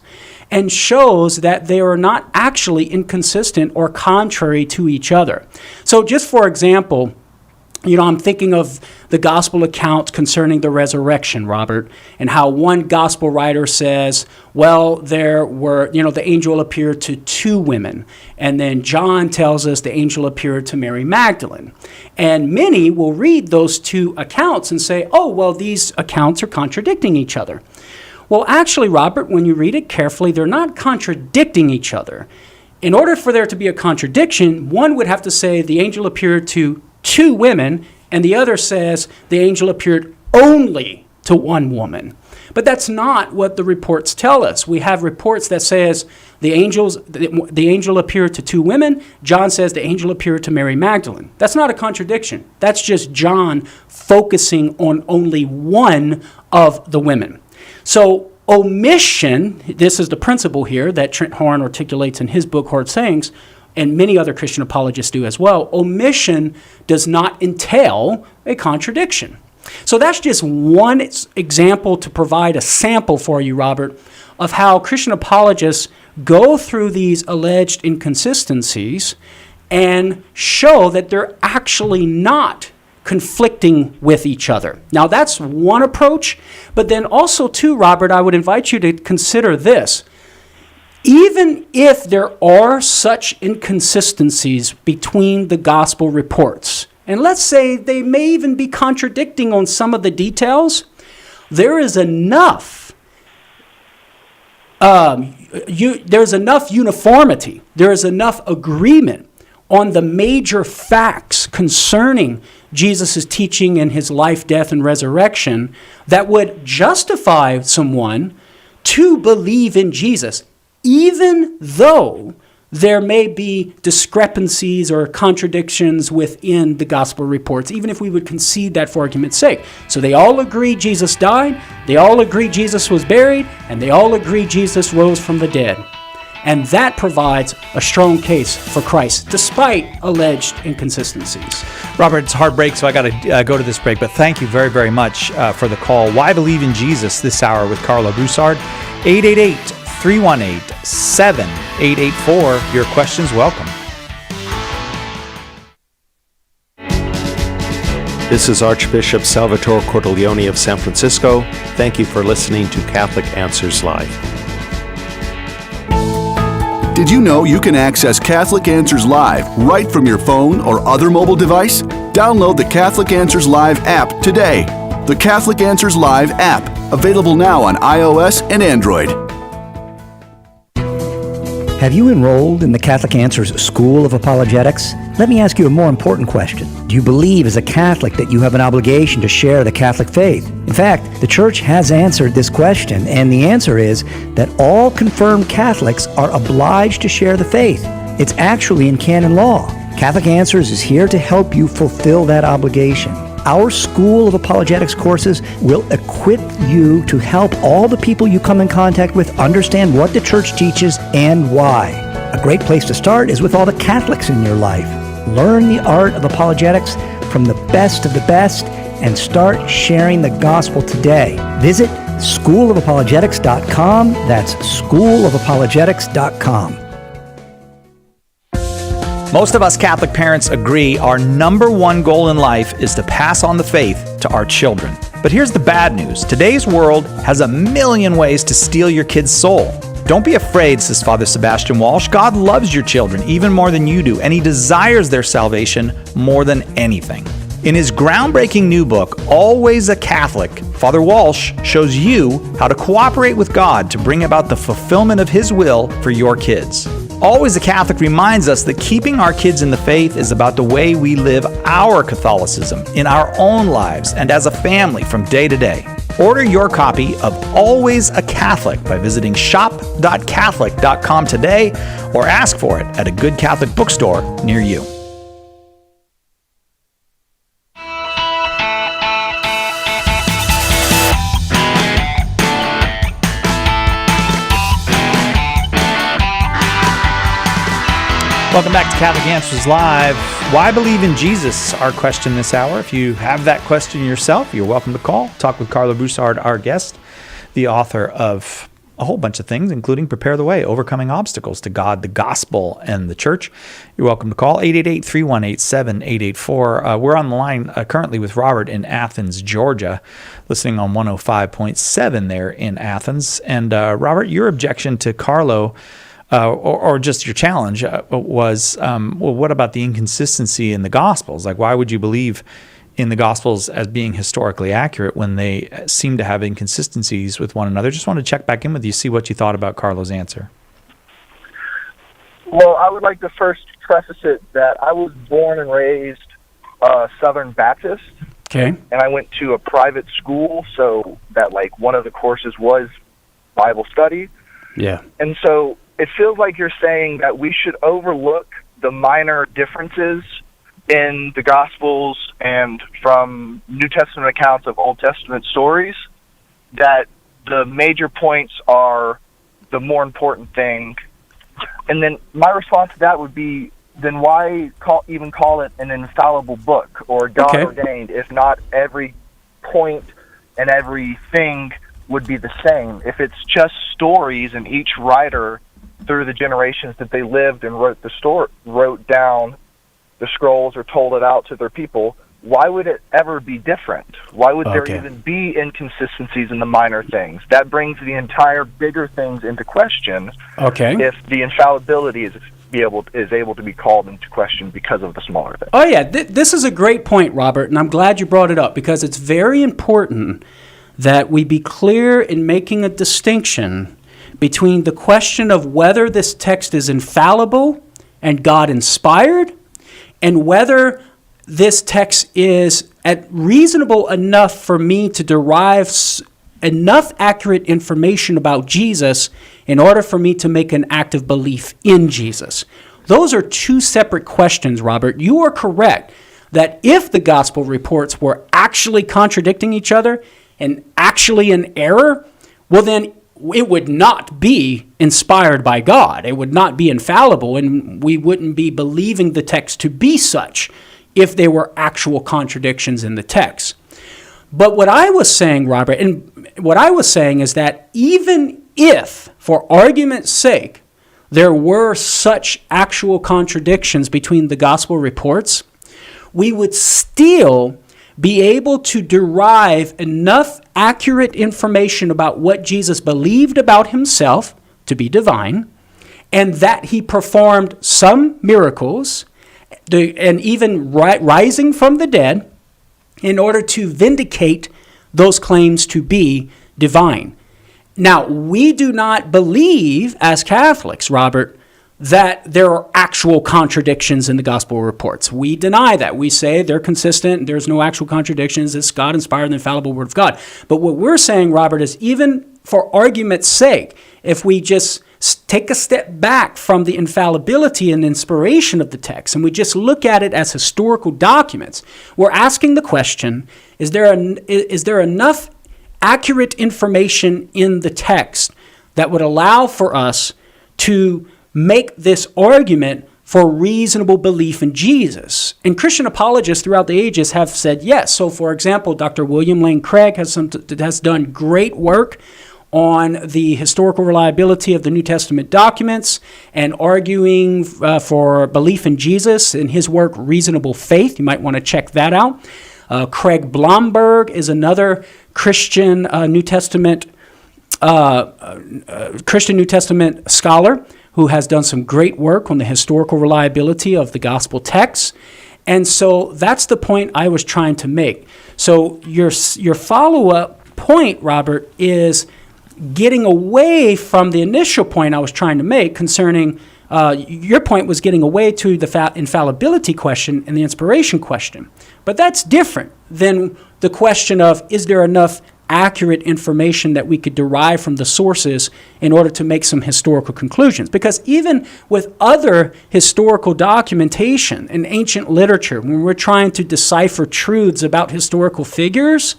and shows that they are not actually inconsistent or contrary to each other. So just for example, I'm thinking of the gospel account concerning the resurrection, Robert, and how one gospel writer says, well, there were, the angel appeared to two women. And then John tells us the angel appeared to Mary Magdalene. And many will read those two accounts and say, oh, well, these accounts are contradicting each other. Well, actually, Robert, when you read it carefully, they're not contradicting each other. In order for there to be a contradiction, one would have to say the angel appeared to two women, and the other says the angel appeared only to one woman. But that's not what the reports tell us. We have reports that says the angel appeared to two women. John says the angel appeared to Mary Magdalene. That's not a contradiction. That's just John focusing on only one of the women. So omission, this is the principle here that Trent Horn articulates in his book, Hard Sayings, and many other Christian apologists do as well. Omission does not entail a contradiction. So that's just one example to provide a sample for you, Robert, of how Christian apologists go through these alleged inconsistencies and show that they're actually not conflicting with each other. Now, that's one approach, but then also, too, Robert, I would invite you to consider this. Even if there are such inconsistencies between the gospel reports, and let's say they may even be contradicting on some of the details, there is enough. There's enough uniformity. There is enough agreement on the major facts concerning Jesus' teaching and his life, death, and resurrection that would justify someone to believe in Jesus, even though there may be discrepancies or contradictions within the gospel reports, even if we would concede that for argument's sake. So they all agree Jesus died, they all agree Jesus was buried, and they all agree Jesus rose from the dead. And that provides a strong case for Christ, despite alleged inconsistencies. Robert, it's a hard break, so I got to go to this break, but thank you very, very much for the call. Why Believe in Jesus this hour with Karlo Broussard, 888-318-7884. Your questions welcome. This is Archbishop Salvatore Cordileone of San Francisco. Thank you for listening to Catholic Answers Live. Did you know you can access Catholic Answers Live right from your phone or other mobile device? Download the Catholic Answers Live app today. The Catholic Answers Live app, available now on iOS and Android. Have you enrolled in the Catholic Answers School of Apologetics? Let me ask you a more important question. Do you believe as a Catholic that you have an obligation to share the Catholic faith? In fact, the Church has answered this question, and the answer is that all confirmed Catholics are obliged to share the faith. It's actually in canon law. Catholic Answers is here to help you fulfill that obligation. Our School of Apologetics courses will equip you to help all the people you come in contact with understand what the Church teaches and why. A great place to start is with all the Catholics in your life. Learn the art of apologetics from the best of the best and start sharing the gospel today. Visit schoolofapologetics.com. That's schoolofapologetics.com. Most of us Catholic parents agree our number one goal in life is to pass on the faith to our children. But here's the bad news. Today's world has a million ways to steal your kid's soul. Don't be afraid, says Father Sebastian Walsh. God loves your children even more than you do, and he desires their salvation more than anything. In his groundbreaking new book, Always a Catholic, Father Walsh shows you how to cooperate with God to bring about the fulfillment of his will for your kids. Always a Catholic reminds us that keeping our kids in the faith is about the way we live our Catholicism in our own lives and as a family from day to day. Order your copy of Always a Catholic by visiting shop.catholic.com today or ask for it at a good Catholic bookstore near you. Welcome back to Catholic Answers Live. Why believe in Jesus? Our question this hour. If you have that question yourself, you're welcome to call. Talk with Karlo Broussard, our guest, the author of a whole bunch of things, including Prepare the Way, Overcoming Obstacles to God, the Gospel, and the Church. You're welcome to call 888-318-7884. We're on the line currently with Robert in Athens, Georgia, listening on 105.7 there in Athens. And Robert, your objection to Karlo, or just your challenge was, well, what about the inconsistency in the Gospels? Like, why would you believe in the Gospels as being historically accurate when they seem to have inconsistencies with one another? Just want to check back in with you, see what you thought about Karlo's answer. Well, I would like to first preface it that I was born and raised Southern Baptist. Okay. And I went to a private school, so that, like, one of the courses was Bible study. Yeah. And so it feels like you're saying that we should overlook the minor differences in the Gospels and from New Testament accounts of Old Testament stories, that the major points are the more important thing. And then my response to that would be, then why even call it an infallible book or God-ordained if not every point and everything would be the same? If it's just stories and each writer through the generations that they lived and wrote down the scrolls or told it out to their people, why would it ever be different? Why would there even be inconsistencies in the minor things? That brings the entire bigger things into question. Okay. If the infallibility is able to be called into question because of the smaller things. Oh yeah, this is a great point, Robert, and I'm glad you brought it up because it's very important that we be clear in making a distinction between the question of whether this text is infallible and God-inspired, and whether this text is reasonable enough for me to derive enough accurate information about Jesus in order for me to make an active belief in Jesus. Those are two separate questions, Robert. You are correct that if the gospel reports were actually contradicting each other and actually in error, well then it would not be inspired by God. It would not be infallible, and we wouldn't be believing the text to be such if there were actual contradictions in the text. But what I was saying, Robert, and what I was saying is that even if, for argument's sake, there were such actual contradictions between the gospel reports, we would still be able to derive enough accurate information about what Jesus believed about himself to be divine, and that he performed some miracles, and even rising from the dead, in order to vindicate those claims to be divine. Now, we do not believe, as Catholics, Robert, that there are actual contradictions in the gospel reports. We deny that. We say they're consistent, there's no actual contradictions, it's God-inspired and infallible Word of God. But what we're saying, Robert, is even for argument's sake, if we just take a step back from the infallibility and inspiration of the text, and we just look at it as historical documents, we're asking the question, is there enough accurate information in the text that would allow for us to make this argument for reasonable belief in Jesus? And Christian apologists throughout the ages have said yes. So, for example, Dr. William Lane Craig has done great work on the historical reliability of the New Testament documents and arguing for belief in Jesus in his work, Reasonable Faith. You might want to check that out. Craig Blomberg is another Christian New Testament scholar who has done some great work on the historical reliability of the gospel texts. And so that's the point I was trying to make. So your follow-up point, Robert, is getting away from the initial point I was trying to make concerning, your point was getting away to the infallibility question and the inspiration question. But that's different than the question of, is there enough accurate information that we could derive from the sources in order to make some historical conclusions? Because even with other historical documentation in ancient literature, when we're trying to decipher truths about historical figures,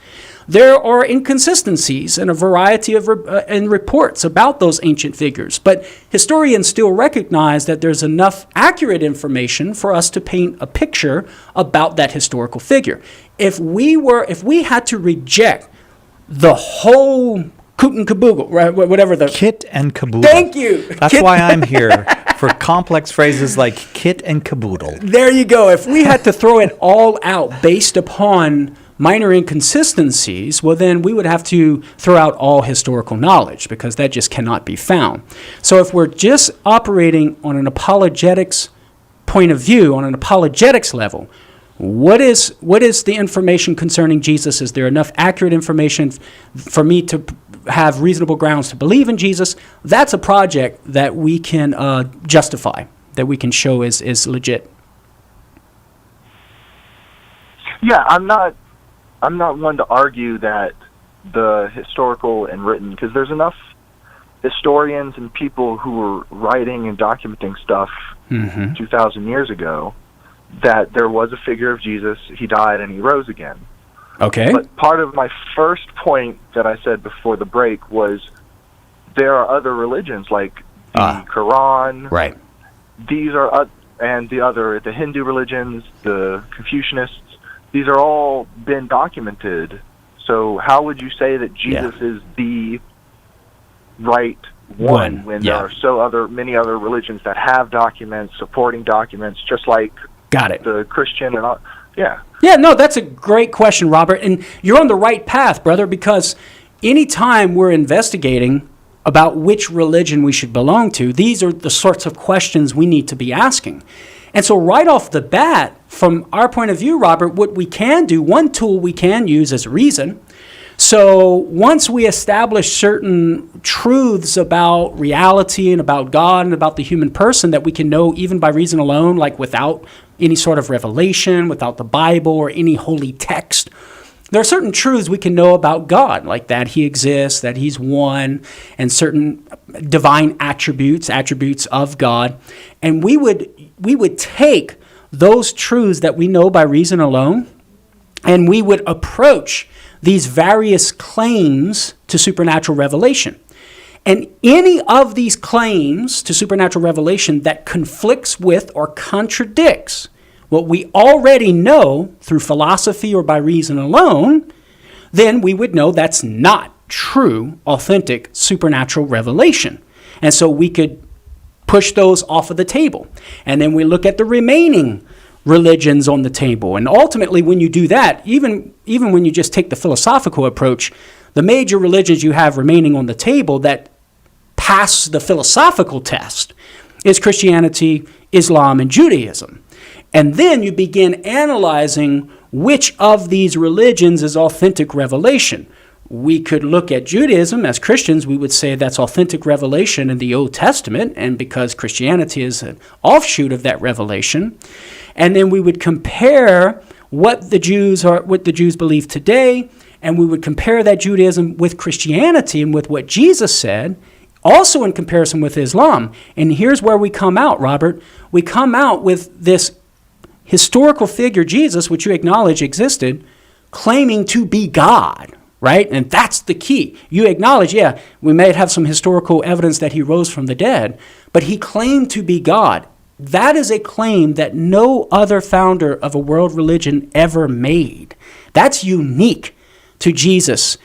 there are inconsistencies in a variety of in reports about those ancient figures. But historians still recognize that there's enough accurate information for us to paint a picture about that historical figure. If we had to reject the whole coot and caboodle, right? Whatever the kit and caboodle. Thank you. That's why I'm here, for complex phrases like kit and caboodle. There you go. If we had to throw it all out based upon minor inconsistencies, well, then we would have to throw out all historical knowledge, because that just cannot be found. So if we're just operating on an apologetics point of view, on an apologetics level, what is the information concerning Jesus? Is there enough accurate information for me to have reasonable grounds to believe in Jesus? That's a project that we can justify, that we can show is legit. Yeah, I'm not one to argue that the historical and written, because there's enough historians and people who were writing and documenting stuff 2,000 years ago that there was a figure of Jesus, he died and he rose again. Okay. But part of my first point that I said before the break was there are other religions like the Quran. Right. These are and the Hindu religions, the Confucianists. These are all been documented. So how would you say that Jesus is the right one when there are many other religions that have documents, supporting documents, just like the Christian and all? Yeah. Yeah, no, that's a great question, Robert. And you're on the right path, brother, because anytime we're investigating about which religion we should belong to, these are the sorts of questions we need to be asking. And so right off the bat, from our point of view, Robert, what we can do, one tool we can use is reason. So once we establish certain truths about reality and about God and about the human person that we can know even by reason alone, like without any sort of revelation, without the Bible or any holy text, there are certain truths we can know about God, like that he exists, that he's one, and certain divine attributes of God. And we would take those truths that we know by reason alone, and we would approach these various claims to supernatural revelation. And any of these claims to supernatural revelation that conflicts with or contradicts what we already know through philosophy or by reason alone, then we would know that's not true, authentic, supernatural revelation. And so we could push those off of the table. And then we look at the remaining religions on the table. And ultimately, when you do that, even when you just take the philosophical approach, the major religions you have remaining on the table that pass the philosophical test is Christianity, Islam, and Judaism. And then you begin analyzing which of these religions is authentic revelation. We could look at Judaism. As Christians, we would say that's authentic revelation in the Old Testament, and because Christianity is an offshoot of that revelation. And then we would compare what the Jews believe today, and we would compare that Judaism with Christianity and with what Jesus said, also in comparison with Islam. And here's where we come out, Robert. We come out with this historical figure, Jesus, which you acknowledge existed, claiming to be God, right? And that's the key. You acknowledge, yeah, we may have some historical evidence that he rose from the dead, but he claimed to be God. That is a claim that no other founder of a world religion ever made. That's unique to Jesus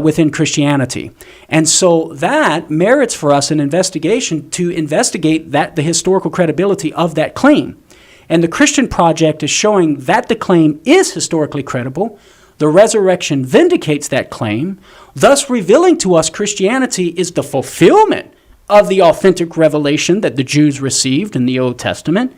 within Christianity. And so that merits for us an investigation to investigate the historical credibility of that claim. And the Christian Project is showing that the claim is historically credible. The resurrection vindicates that claim, thus revealing to us Christianity is the fulfillment of the authentic revelation that the Jews received in the Old Testament,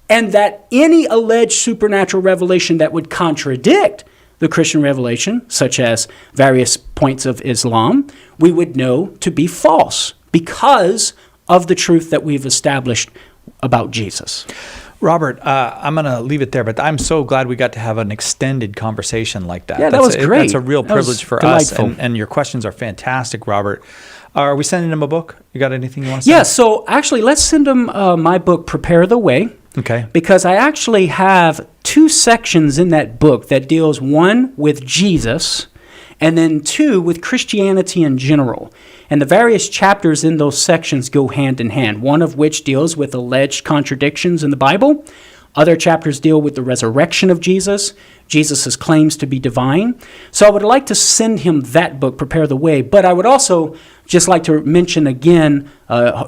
and that any alleged supernatural revelation that would contradict the Christian revelation, such as various points of Islam, we would know to be false because of the truth that we've established about Jesus. Robert, I'm going to leave it there, but I'm so glad we got to have an extended conversation like that. Yeah, that was great. That's a real privilege for us, and your questions are fantastic, Robert. Are we sending him a book? You got anything you want to say? Yeah, so actually, let's send him my book, Prepare the Way. Okay. Because I actually have 2 sections in that book that deals, 1 with Jesus, and then 2 with Christianity in general. And the various chapters in those sections go hand in hand, one of which deals with alleged contradictions in the Bible. Other chapters deal with the resurrection of Jesus, Jesus' claims to be divine. So I would like to send him that book, Prepare the Way. But I would also just like to mention again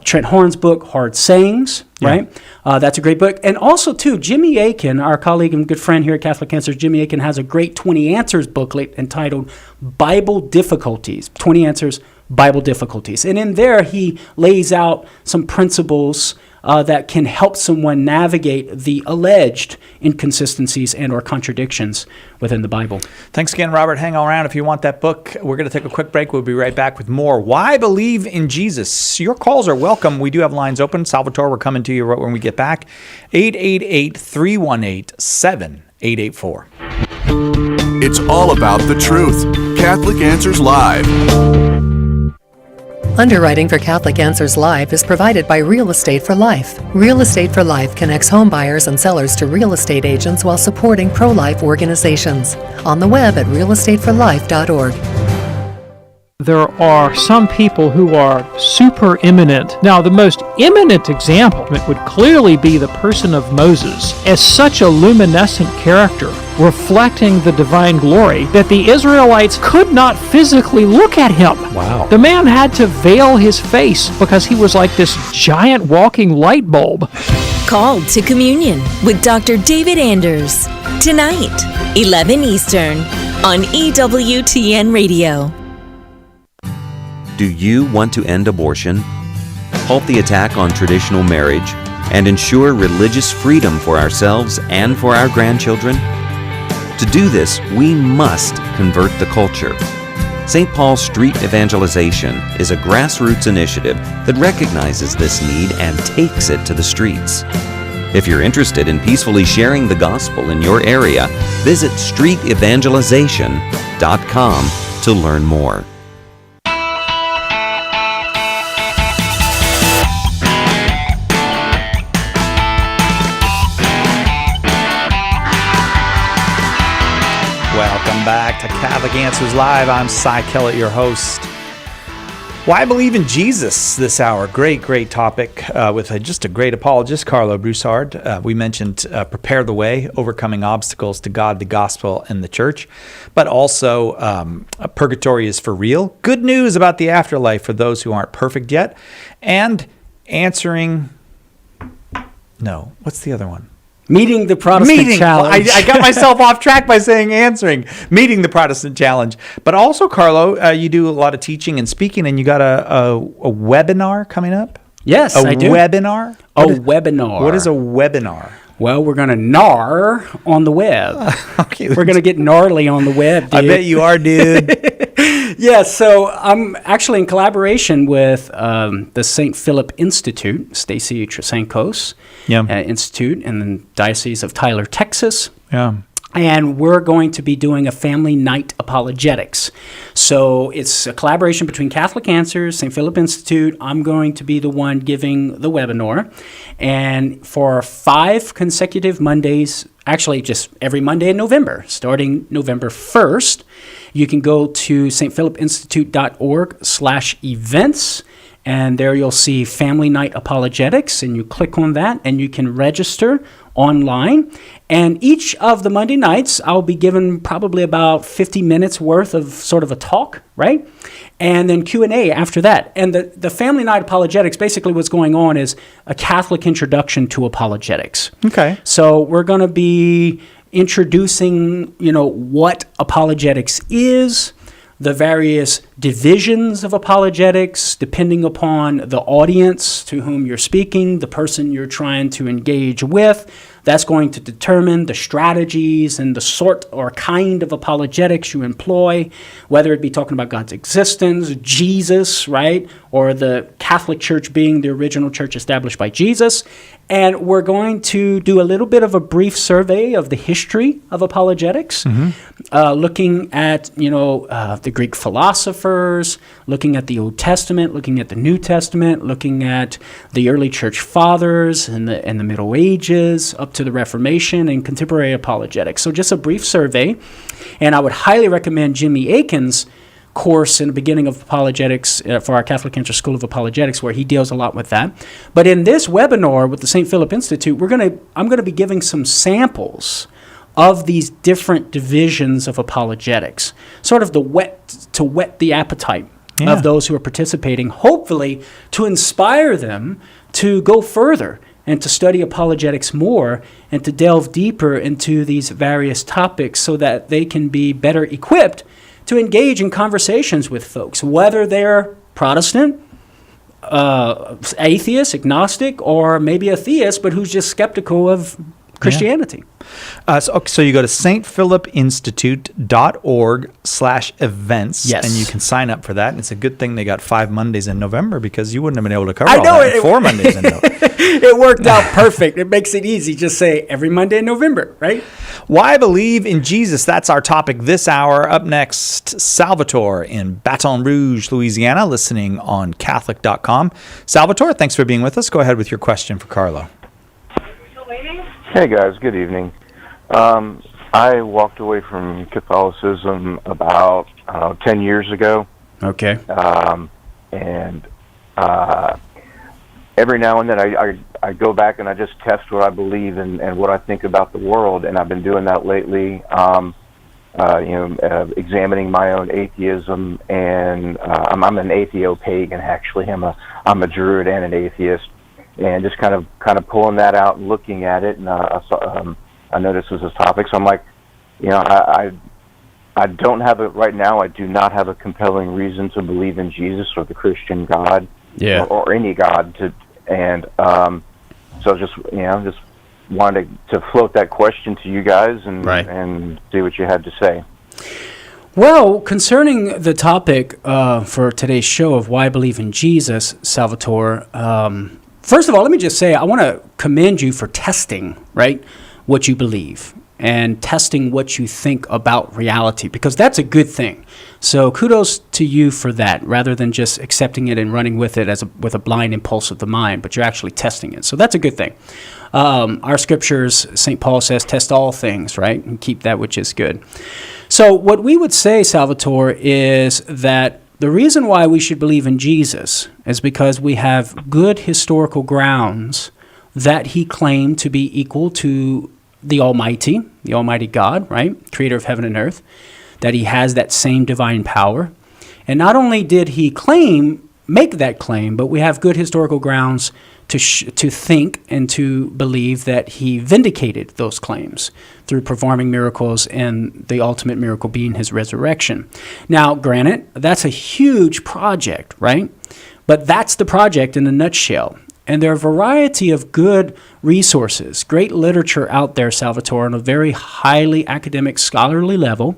Trent Horn's book, Hard Sayings, right? That's a great book. And also, too, Jimmy Akin, our colleague and good friend here at Catholic Answers, Jimmy Akin has a great 20 Answers booklet entitled Bible Difficulties, 20 Answers, Bible Difficulties. And in there, he lays out some principles that can help someone navigate the alleged inconsistencies and or contradictions within the Bible. Thanks again, Robert. Hang around if you want that book. We're going to take a quick break. We'll be right back with more. Why believe in Jesus? Your calls are welcome. We do have lines open. Salvatore, we're coming to you right when we get back. 888-318-7884. It's all about the truth. Catholic Answers Live. Underwriting for Catholic Answers Live is provided by Real Estate for Life. Real Estate for Life connects home buyers and sellers to real estate agents while supporting pro-life organizations. On the web at realestateforlife.org. There are some people who are super eminent. Now, the most eminent example would clearly be the person of Moses, as such a luminescent character, reflecting the divine glory, that the Israelites could not physically look at him. Wow. The man had to veil his face because he was like this giant walking light bulb. Called to Communion with Dr. David Anders. Tonight, 11 Eastern, on EWTN Radio. Do you want to end abortion, halt the attack on traditional marriage, and ensure religious freedom for ourselves and for our grandchildren? To do this, we must convert the culture. St. Paul Street Evangelization is a grassroots initiative that recognizes this need and takes it to the streets. If you're interested in peacefully sharing the gospel in your area, visit streetevangelization.com to learn more. Welcome back to Catholic Answers Live. I'm Cy Kellett, your host. Why believe in Jesus this hour? Great topic with just a great apologist, Carlo Broussard. We mentioned prepare the way, overcoming obstacles to God, the gospel, and the church. But also purgatory is for real. Good news about the afterlife for those who aren't perfect yet. And answering... No, what's the other one? Meeting the Protestant Challenge. I got myself off track by saying answering. Meeting the Protestant Challenge. But also, Carlo, you do a lot of teaching and speaking, and you got a webinar coming up? Yes, I do. A webinar? Webinar. What is a webinar? Well, we're going to gnar on the web. Okay, we're going to get gnarly on the web, dude. I bet you are, dude. Yeah, so I'm actually in collaboration with the St. Philip Institute, Stacy Trasankos Institute in the Diocese of Tyler, Texas. Yeah. And we're going to be doing a family night apologetics. So it's a collaboration between Catholic Answers, St. Philip Institute. I'm going to be the one giving the webinar. And for 5 consecutive Mondays, actually just every Monday in November, starting November 1st, you can go to stphilipinstitute.org/events. And there you'll see Family Night Apologetics, and you click on that, and you can register online. And each of the Monday nights, I'll be given probably about 50 minutes worth of sort of a talk, right? And then Q&A after that. And the Family Night Apologetics, basically what's going on is a Catholic introduction to apologetics. Okay. So we're going to be introducing, what apologetics is, the various divisions of apologetics, depending upon the audience to whom you're speaking, the person you're trying to engage with. That's going to determine the strategies and the sort or kind of apologetics you employ, whether it be talking about God's existence, Jesus, right, or the Catholic Church being the original church established by Jesus. And we're going to do a little bit of a brief survey of the history of apologetics, looking at, the Greek philosophers, looking at the Old Testament, looking at the New Testament, looking at the early church fathers and the Middle Ages, up to the Reformation and contemporary apologetics. So just a brief survey. And I would highly recommend Jimmy Akin's course in the beginning of apologetics for our Catholic Answers School of Apologetics, where he deals a lot with that. But in this webinar with the St. Philip Institute, I'm going to be giving some samples of these different divisions of apologetics, sort of to whet the appetite of those who are participating, hopefully to inspire them to go further and to study apologetics more and to delve deeper into these various topics so that they can be better equipped to engage in conversations with folks, whether they're Protestant, atheist, agnostic, or maybe a theist, but who's just skeptical of Christianity. So you go to stphilipinstitute.org/events, and you can sign up for that. And it's a good thing they got 5 Mondays in November, because you wouldn't have been able to cover all that in 4 Mondays in November. It worked out perfect. It makes it easy. Just say every Monday in November, right? Why believe in Jesus? That's our topic this hour. Up next, Salvatore in Baton Rouge, Louisiana, listening on Catholic.com. Salvatore, thanks for being with us. Go ahead with your question for Carlo. Hey guys, good evening. I walked away from Catholicism about 10 years ago. Okay. And every now and then I go back and I just test what I believe and what I think about the world, and I've been doing that lately. Examining my own atheism, and I'm an atheo-pagan actually. I'm a Druid and an atheist. And just kind of pulling that out and looking at it, and I noticed this was a topic. So I'm like, I don't have it right now. I do not have a compelling reason to believe in Jesus or the Christian God, or any God. So just wanted to float that question to you guys and see what you had to say. Well, concerning the topic for today's show of why I believe in Jesus, Salvatore, first of all, let me just say I want to commend you for testing, right, what you believe and testing what you think about reality, because that's a good thing. So kudos to you for that, rather than just accepting it and running with it with a blind impulse of the mind, but you're actually testing it. So that's a good thing. Our scriptures, St. Paul says, test all things, right, and keep that which is good. So what we would say, Salvatore, is that the reason why we should believe in Jesus is because we have good historical grounds that he claimed to be equal to the Almighty God, right, creator of heaven and earth, that he has that same divine power. And not only did he make that claim, but we have good historical grounds to think and to believe that he vindicated those claims through performing miracles, and the ultimate miracle being his resurrection. Now, granted, that's a huge project, right? But that's the project in a nutshell. And there are a variety of good resources, great literature out there, Salvatore, on a very highly academic, scholarly level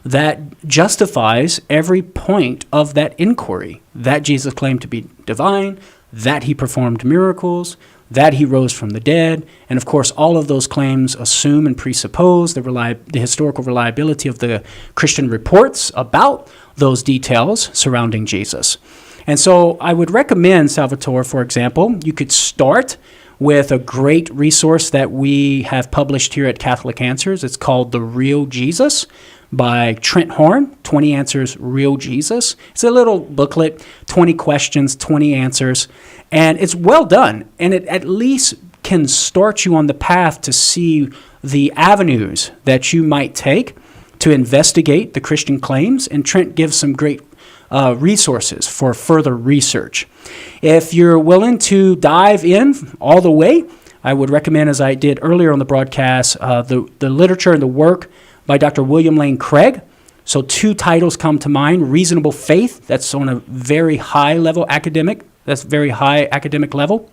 that justifies every point of that inquiry, that Jesus claimed to be divine, that he performed miracles, that he rose from the dead. And of course, all of those claims assume and presuppose the historical reliability of the Christian reports about those details surrounding Jesus. And so I would recommend, Salvatore, for example, you could start with a great resource that we have published here at Catholic Answers. It's called The Real Jesus by Trent Horn, 20 Answers, Real Jesus. It's a little booklet, 20 questions, 20 answers, and it's well done. And it at least can start you on the path to see the avenues that you might take to investigate the Christian claims. And Trent gives some great resources for further research. If you're willing to dive in all the way, I would recommend, as I did earlier on the broadcast, the literature and the work by Dr. William Lane Craig. So 2 titles come to mind: Reasonable Faith, that's on a very high level academic, level.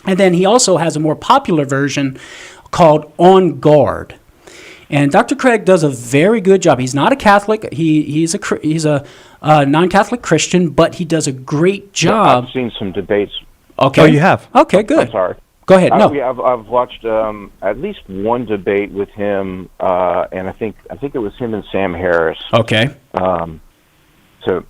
And then he also has a more popular version called On Guard. And Dr. Craig does a very good job. He's not a Catholic. He's a non-Catholic Christian, but he does a great job. I've seen some debates. Okay. Oh, you have? Okay, good. I'm sorry. Go ahead. No. I've watched at least one debate with him, and I think it was him and Sam Harris. Okay. So.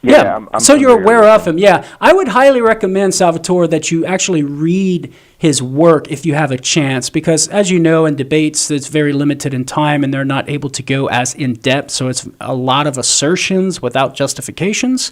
Yeah, I'm so you're familiar aware with of him. Yeah, I would highly recommend, Salvatore, that you actually read his work if you have a chance, because as you know, in debates, it's very limited in time and they're not able to go as in-depth, so it's a lot of assertions without justifications.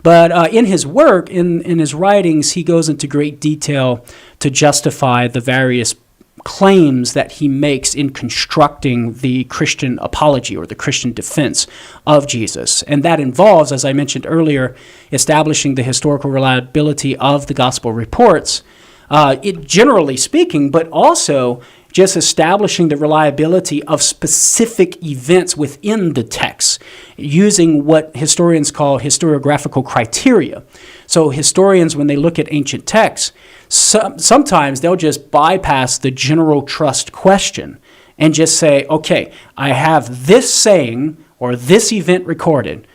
But in his work, in his writings, he goes into great detail to justify the various claims that he makes in constructing the Christian apology or the Christian defense of Jesus. And that involves, as I mentioned earlier, establishing the historical reliability of the gospel reports, generally speaking, but also just establishing the reliability of specific events within the text, using what historians call historiographical criteria. So historians, when they look at ancient texts, sometimes they'll just bypass the general trust question and just say, okay, I have this saying or this event recorded.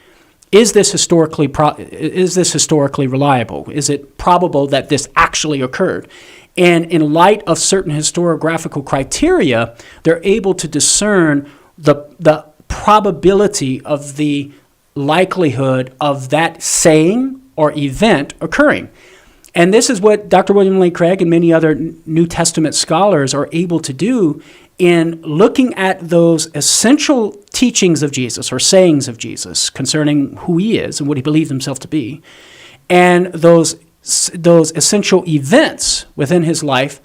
Is this historically reliable? Is it probable that this actually occurred? And in light of certain historiographical criteria, they're able to discern the probability of the likelihood of that saying or event occurring. And this is what Dr. William Lane Craig and many other New Testament scholars are able to do in looking at those essential teachings of Jesus or sayings of Jesus concerning who he is and what he believed himself to be, and those essential events within his life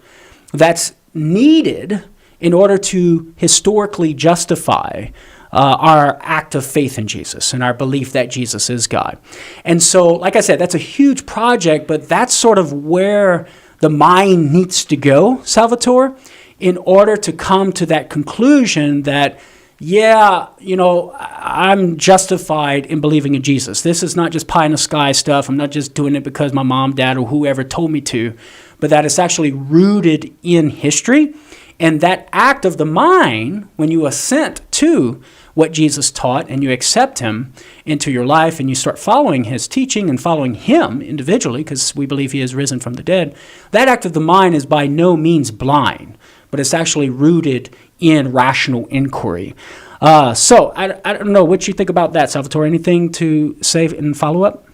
that's needed in order to historically justify our act of faith in Jesus and our belief that Jesus is God. And so, like I said, that's a huge project, but that's sort of where the mind needs to go, Salvatore, in order to come to that conclusion that, yeah, I'm justified in believing in Jesus. This is not just pie in the sky stuff. I'm not just doing it because my mom, dad, or whoever told me to, but that it's actually rooted in history, And that act of the mind, when you assent to what Jesus taught and you accept him into your life and you start following his teaching and following him individually, because we believe he is risen from the dead, that act of the mind is by no means blind, but it's actually rooted in rational inquiry. So I don't know what you think about that, Salvatore. Anything to say in follow-up?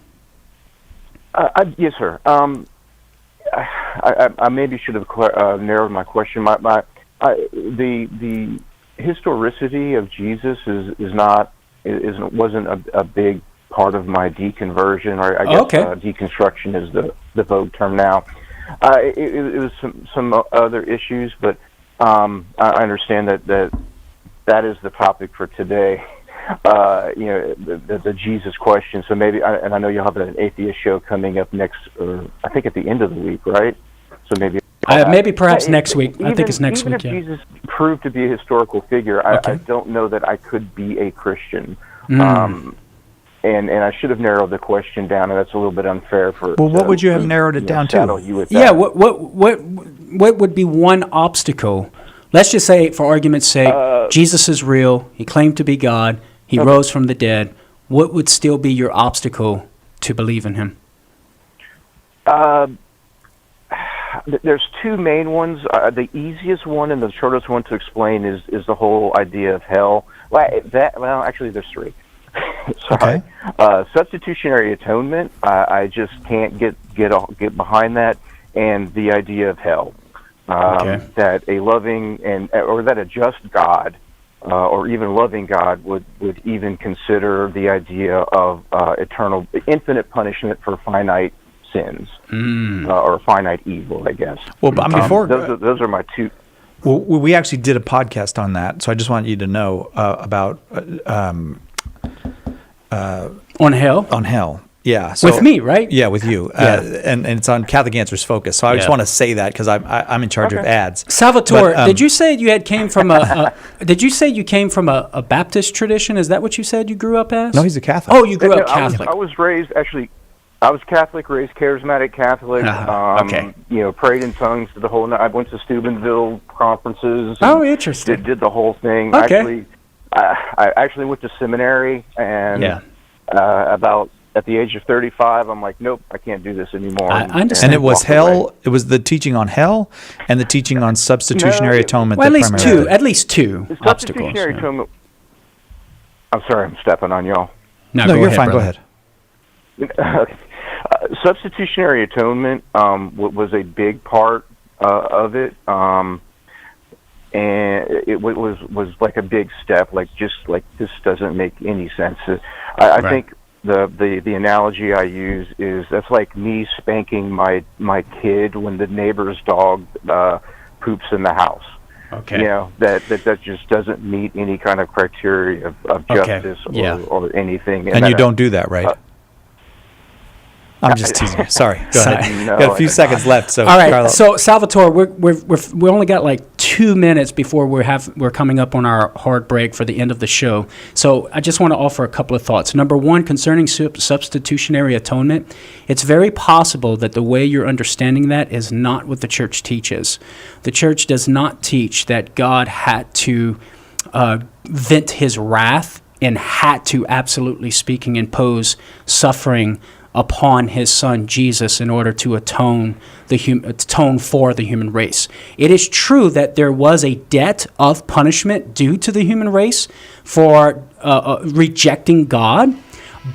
Yes, sir. I maybe should have narrowed my question. The historicity of Jesus wasn't a big part of my deconversion, or I guess deconstruction is the vogue term now. It was some other issues, but I understand that is the topic for today. The Jesus question. So maybe, and I know you'll have an atheist show coming up next, or I think at the end of the week, right? So maybe perhaps next week. I think it's next week. Even if Jesus proved to be a historical figure, I don't know that I could be a Christian. And I should have narrowed the question down, and that's a little bit unfair for. Well, what would you have narrowed it down to? What would be one obstacle? Let's just say, for argument's sake, Jesus is real. He claimed to be God. He rose from the dead. What would still be your obstacle to believe in him? There's two main ones. The easiest one and the shortest one to explain is the whole idea of hell. Actually, there's three. Sorry. Okay. Substitutionary atonement. I just can't get behind that, and the idea of hell. That a loving or that a just God, or even loving God would even consider the idea of infinite punishment for finite sins, or finite evil, I guess. Well, before those are my two. Well, we actually did a podcast on that, so I just want you to know about on hell. On hell. Yeah, so, with me, right? Yeah, with you, and it's on Catholic Answers Focus. So I just want to say that because I'm in charge of ads. Salvatore, did you say you came from a Baptist tradition? Is that what you said you grew up as? No, he's a Catholic. Oh, you grew up Catholic. I was raised Catholic, raised charismatic Catholic. Prayed in tongues to the whole night. I went to Steubenville conferences. Oh, interesting. Did the whole thing. Okay. I actually went to seminary, and about. At the age of 35, I'm like, nope, I can't do this anymore. I understand. And it was hell. Away. It was the teaching on hell and the teaching on substitutionary atonement. Well, at least two obstacles. Substitutionary atonement. I'm sorry, I'm stepping on y'all. No, you're fine. Brother. Go ahead. Substitutionary atonement was a big part of it, and it was like a big step. Like this doesn't make any sense. I think. The analogy I use is that's like me spanking my kid when the neighbor's dog poops in the house. Okay. That just doesn't meet any kind of criteria of justice or anything. And you don't do that, right? I'm just teasing you. Sorry. Go ahead. No, got a few seconds left. So all right. Carlo. So Salvatore, we only got like 2 minutes before we're coming up on our hard break for the end of the show. So I just want to offer a couple of thoughts. Number one, concerning substitutionary atonement, it's very possible that the way you're understanding that is not what the church teaches. The church does not teach that God had to vent his wrath and had to, absolutely speaking, impose suffering upon his son Jesus in order to atone for the human race. It is true that there was a debt of punishment due to the human race for rejecting God,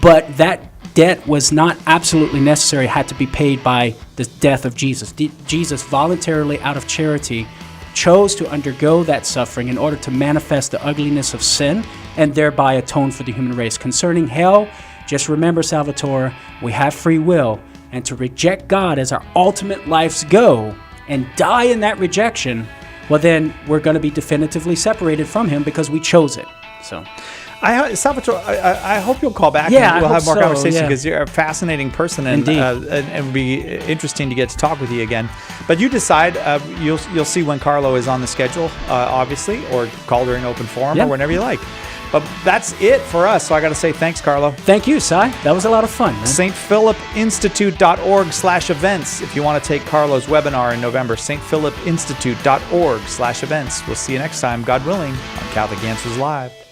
but that debt was not absolutely necessary, had to be paid by the death of Jesus. Jesus voluntarily, out of charity, chose to undergo that suffering in order to manifest the ugliness of sin and thereby atone for the human race. Concerning hell, just remember, Salvatore, we have free will, and to reject God as our ultimate life's goal and die in that rejection, well, then we're going to be definitively separated from him because we chose it. So, Salvatore, I hope you'll call back and we'll have more conversation because you're a fascinating person and it would be interesting to get to talk with you again. But you decide, you'll see when Carlo is on the schedule, obviously, or call during open forum or whenever you like. But that's it for us. So I got to say thanks, Carlo. Thank you, Cy. That was a lot of fun, man. stphilipinstitute.org/events if you want to take Carlo's webinar in November. stphilipinstitute.org/events. We'll see you next time, God willing, on Catholic Answers Live.